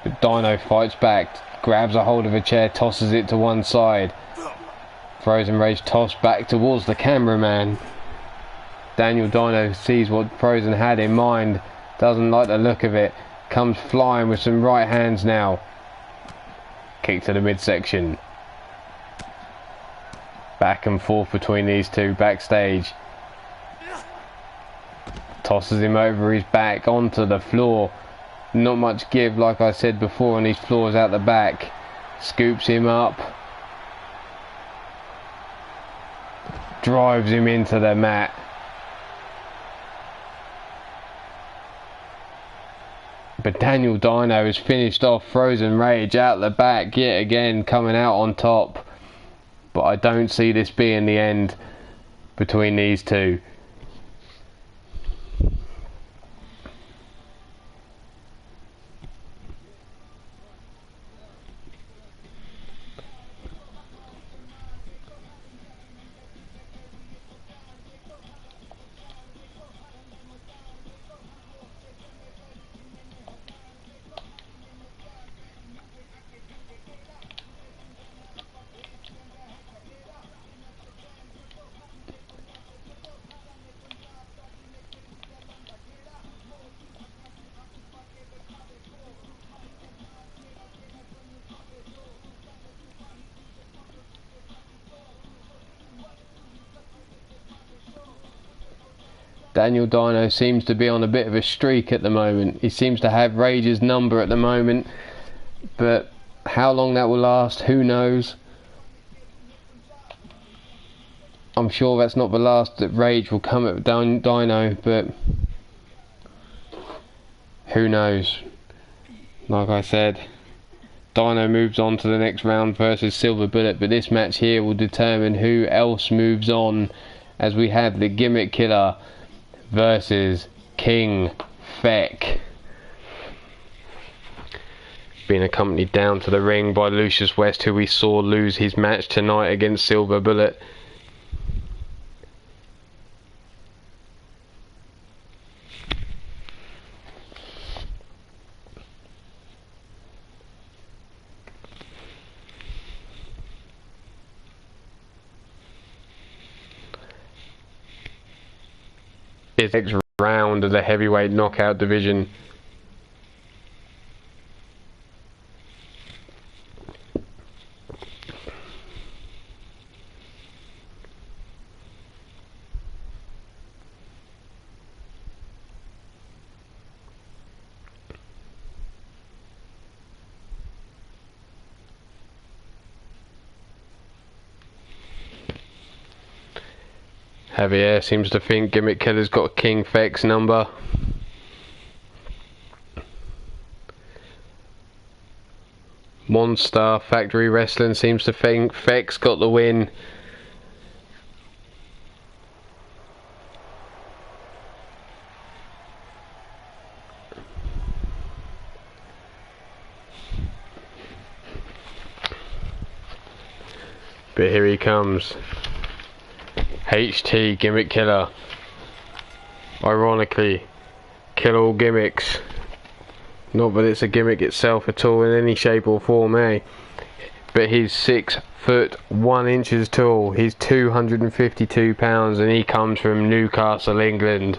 but Dino fights back, grabs a hold of a chair, tosses it to one side. Frozen Rage tossed back towards the cameraman. Daniel Dino sees what Frozen had in mind, doesn't like the look of it, comes flying with some right hands now. Kick to the midsection. Back and forth between these two backstage. Tosses him over his back onto the floor. Not much give, like I said before, on these floors out the back. Scoops him up. Drives him into the mat. But Daniel Dino has finished off Frozen Rage out the back yet again, coming out on top. But I don't see this being the end between these two. Daniel Dino seems to be on a bit of a streak at the moment. He seems to have Rage's number at the moment, but how long that will last, who knows. I'm sure that's not the last that Rage will come at Dino, but who knows. Like I said, Dino moves on to the next round versus Silver Bullet, but this match here will determine who else moves on, as we have the Gimmick Killer versus King Feck, being accompanied down to the ring by Lucius West, who we saw lose his match tonight against Silver Bullet. It's the next round of the heavyweight knockout division. Javier seems to think Gimmick Killer's got King Feck's number. Monster Factory Wrestling seems to think Feck's got the win. But here he comes. HT Gimmick Killer. Ironically, kill all gimmicks. Not that it's a gimmick itself at all in any shape or form, eh? But he's 6 foot 1 inches tall. He's 252 pounds and he comes from Newcastle, England.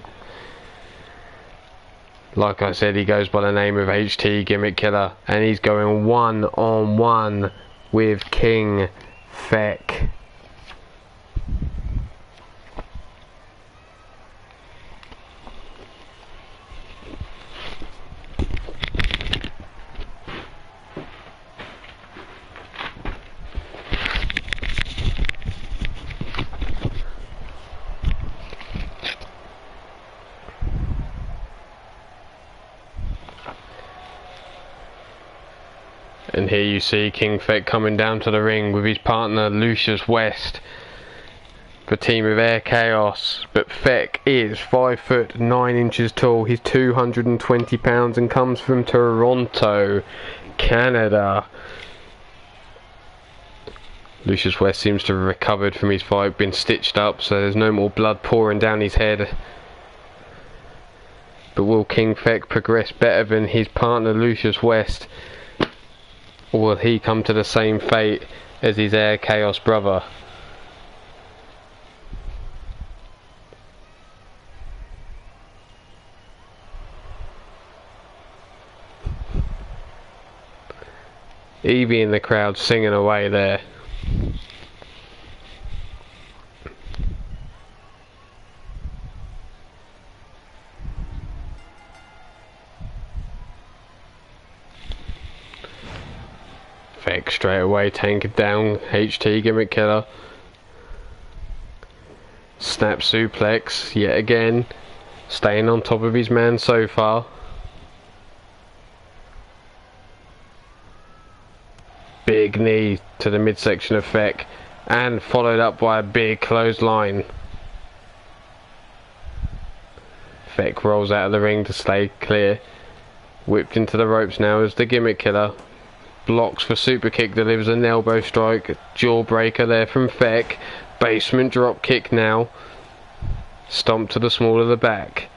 Like I said, he goes by the name of HT Gimmick Killer, and he's going 1-on-1 with King Feck. And here you see King Feck coming down to the ring with his partner Lucius West, the team of Air Chaos. But Feck is 5 foot 9 inches tall, he's 220 pounds and comes from Toronto, Canada. Lucius West seems to have recovered from his fight, been stitched up, so there's no more blood pouring down his head. But will King Feck progress better than his partner Lucius West? Or will he come to the same fate as his Air Chaos brother? Evie in the crowd singing away there. Feck straight away tanking down HT Gimmick Killer. Snap suplex yet again, staying on top of his man so far. Big knee to the midsection of Feck, and followed up by a big clothesline. Feck rolls out of the ring to stay clear. Whipped into the ropes now as the Gimmick Killer. Blocks for super kick, delivers an elbow strike, jawbreaker there from Feck. Basement drop kick now. Stomp to the small of the back.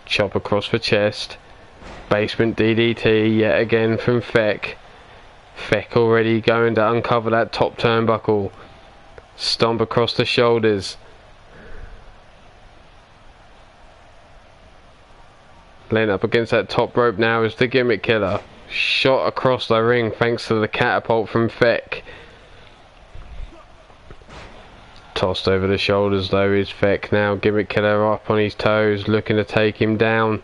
Chop across the chest. Basement DDT yet again from Feck. Feck already going to uncover that top turnbuckle. Stomp across the shoulders. Laying up against that top rope now is the Gimmick Killer. Shot across the ring thanks to the catapult from Feck. Tossed over the shoulders though is Feck now. Gimmick Killer up on his toes, looking to take him down.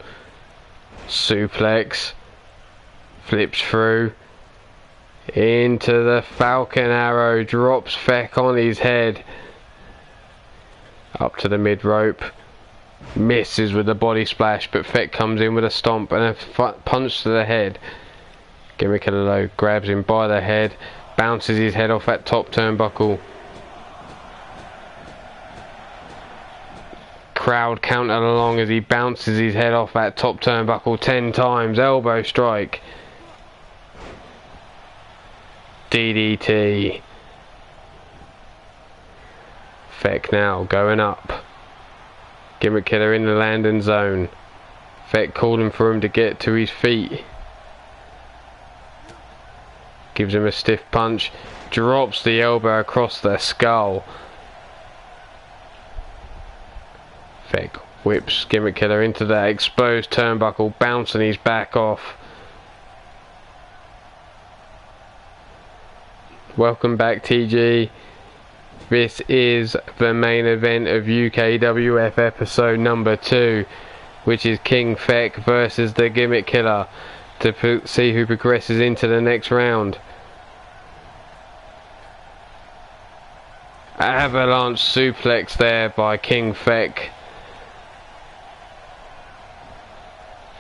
Suplex. Flips through. Into the Falcon Arrow. Drops Feck on his head. Up to the mid rope. Misses with the body splash, but Feck comes in with a stomp and a punch to the head. Gimmick Killer though grabs him by the head, bounces his head off that top turnbuckle. Crowd counting along as he bounces his head off that top turnbuckle 10 times. Elbow strike. DDT. Feck now going up. Gimmick Killer in the landing zone. Feck calling for him to get to his feet. Gives him a stiff punch. Drops the elbow across the skull. Feck whips Gimmick Killer into that exposed turnbuckle, bouncing his back off. Welcome back, TG. This is the main event of UKWF episode number 2, which is King Feck versus the Gimmick Killer, to see who progresses into the next round. Avalanche suplex there by King Feck.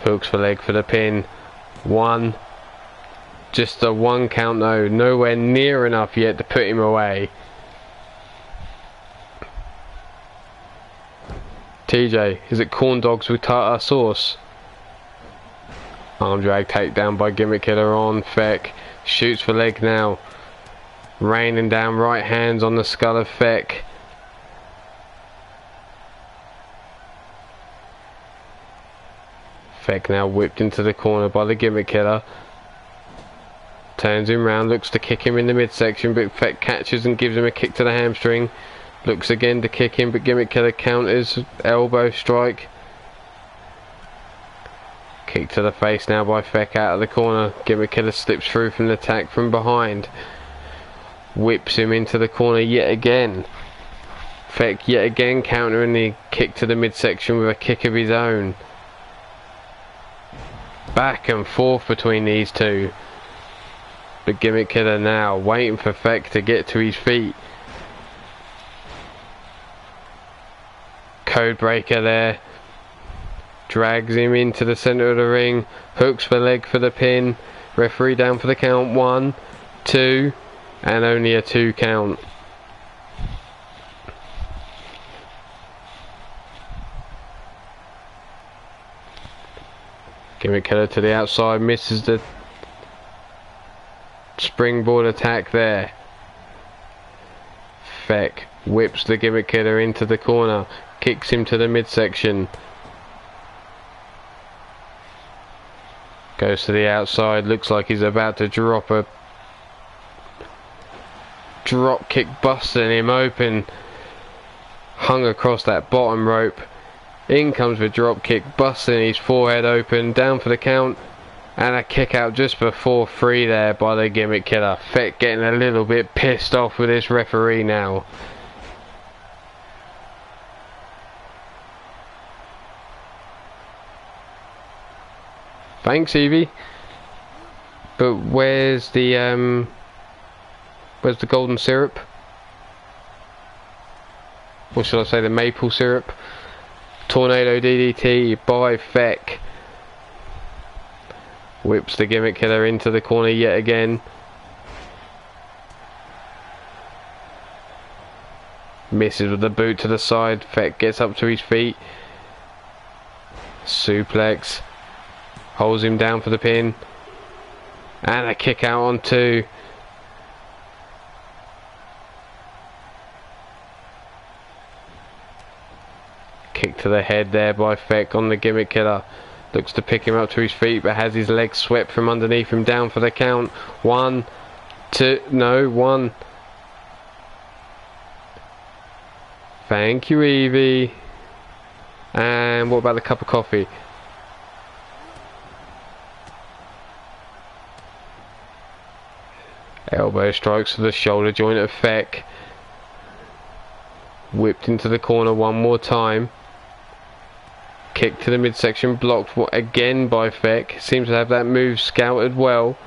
Hooks the leg for the pin. One. Just a 1 count though, nowhere near enough yet to put him away. TJ, is it corn dogs with tartar sauce? Arm drag takedown by Gimmick Killer on Feck. Shoots for leg now. Raining down right hands on the skull of Feck. Feck now whipped into the corner by the Gimmick Killer. Turns him round, looks to kick him in the midsection, but Feck catches and gives him a kick to the hamstring. Looks again to kick in, but Gimmick Killer counters. Elbow strike. Kick to the face now by Feck out of the corner. Gimmick Killer slips through from the attack from behind. Whips him into the corner yet again. Feck yet again countering the kick to the midsection with a kick of his own. Back and forth between these two. But Gimmick Killer now waiting for Feck to get to his feet. Codebreaker there. Drags him into the centre of the ring. Hooks the leg for the pin. Referee down for the count. 1, 2, and only a 2 count. Gimmick Killer to the outside, misses the springboard attack there. Feck whips the Gimmick Killer into the corner, kicks him to the midsection. Goes to the outside, looks like he's about to drop a drop kick, busting him open. Hung across that bottom rope. In comes the drop kick, busting his forehead open, down for the count, and a kick out just before 3 there by the Gimmick Killer. Feck getting a little bit pissed off with this referee now. Thanks, Evie. But where's the golden syrup? Or should I say the maple syrup? Tornado DDT by Feck. Whips the Gimmick Killer into the corner yet again. Misses with the boot to the side. Feck gets up to his feet. Suplex. Holds him down for the pin. And a kick out on 2. Kick to the head there by Feck on the Gimmick Killer. Looks to pick him up to his feet, but has his legs swept from underneath him, down for the count. 1, 2, no, 1. Thank you, Evie. And what about the cup of coffee? Elbow strikes to the shoulder joint of Feck. Whipped into the corner one more time. Kick to the midsection, blocked again by Feck. Seems to have that move scouted well.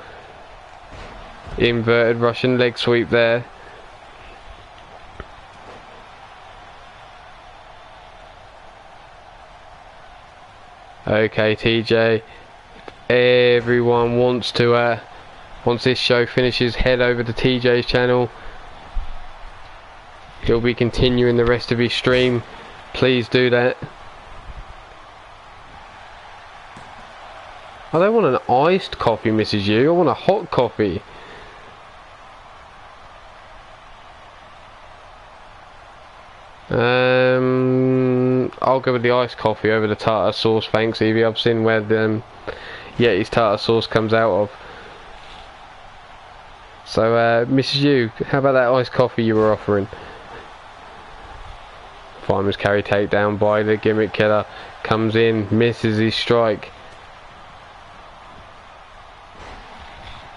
Inverted Russian leg sweep there. Okay, TJ. Everyone wants to, once this show finishes, head over to TJ's channel. He'll be continuing the rest of his stream. Please do that. I don't want an iced coffee, Mrs. U. I want a hot coffee. I'll go with the iced coffee over the tartar sauce. Thanks, Evie. I've seen where the Yeti's tartar sauce comes out of. So, Mrs. U, how about that iced coffee you were offering? Fireman's carry takedown by the Gimmick Killer. Comes in, misses his strike.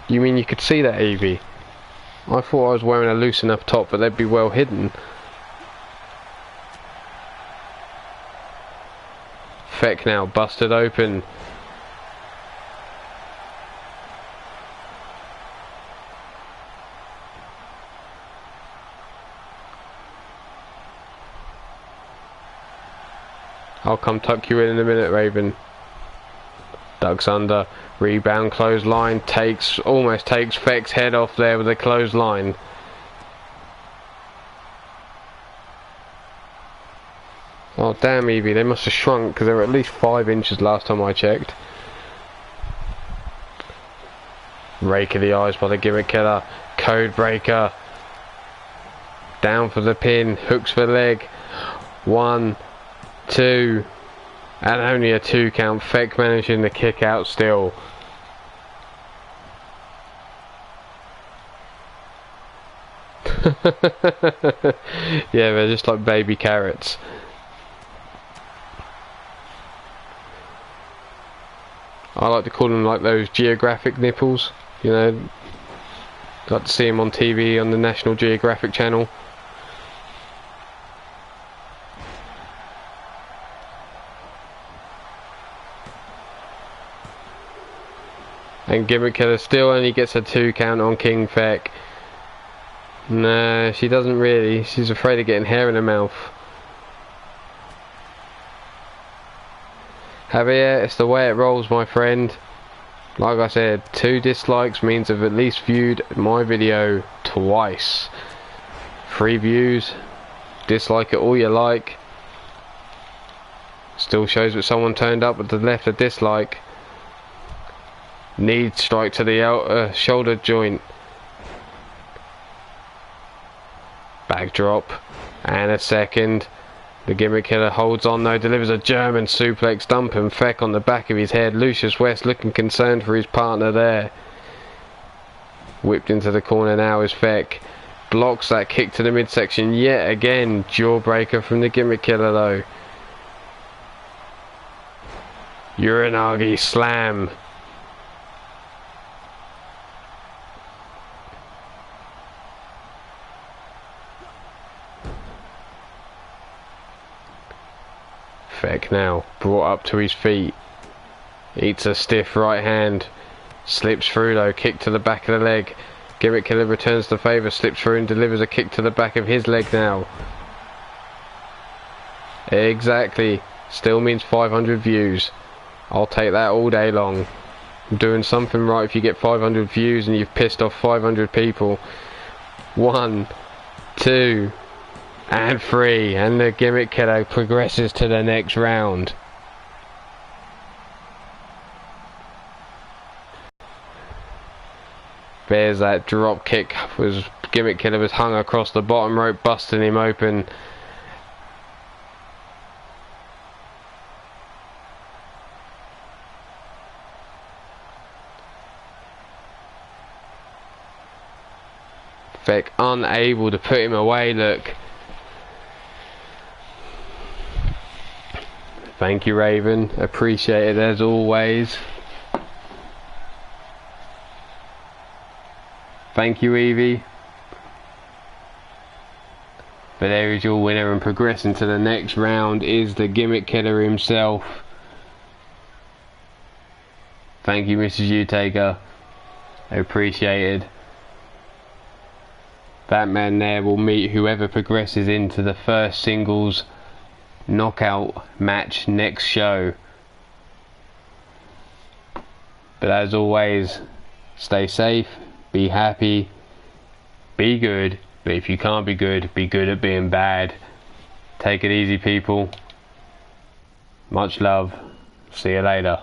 You mean you could see that, Evie? I thought I was wearing a loose enough top but they'd be well hidden. Feck now busted open. I'll come tuck you in a minute, Raven. Ducks under. Rebound, clothesline, almost takes Feck's head off there with a clothesline. Oh damn, Evie, they must have shrunk because they were at least 5 inches last time I checked. Rake of the eyes by the Gimmick Killer. Codebreaker. Down for the pin, hooks for the leg. 1, 2, and only a 2 count. Feck managing the kick out still. Yeah, they're just like baby carrots. I like to call them like those geographic nipples, you know. Got to see them on TV on the National Geographic channel. And Gimmick Killer still only gets a 2 count on King Feck. No, she doesn't really. She's afraid of getting hair in her mouth. Javier, it's the way it rolls, my friend. Like I said, 2 dislikes means I've at least viewed my video twice. 3 views, dislike it all you like. Still shows that someone turned up with the left a dislike. Knee strike to the outer shoulder joint. Backdrop. And a second. The Gimmick Killer holds on though, delivers a German suplex, dumping Feck on the back of his head. Lucius West looking concerned for his partner there. Whipped into the corner now is Feck. Blocks that kick to the midsection yet again. Jawbreaker from the Gimmick Killer though. Uranagi slam. Feck now brought up to his feet. Eats a stiff right hand. Slips through though, kick to the back of the leg. Gimmick Killer returns the favour, slips through and delivers a kick to the back of his leg now. Exactly. Still means 500 views. I'll take that all day long. I'm doing something right if you get 500 views and you've pissed off 500 people. 1, 2, and 3, and the Gimmick Killer progresses to the next round. There's that drop kick. Gimmick Killer was hung across the bottom rope, busting him open. Feck unable to put him away, look. Thank you, Raven. Appreciate it as always. Thank you, Evie. But there is your winner, and progressing to the next round is the Gimmick Killer himself. Thank you, Mrs. Utaker. Appreciated. That man there will meet whoever progresses into the first singles knockout match next show. But as always, stay safe, be happy, be good, but if you can't be good at being bad. Take it easy, people. Much love. See you later.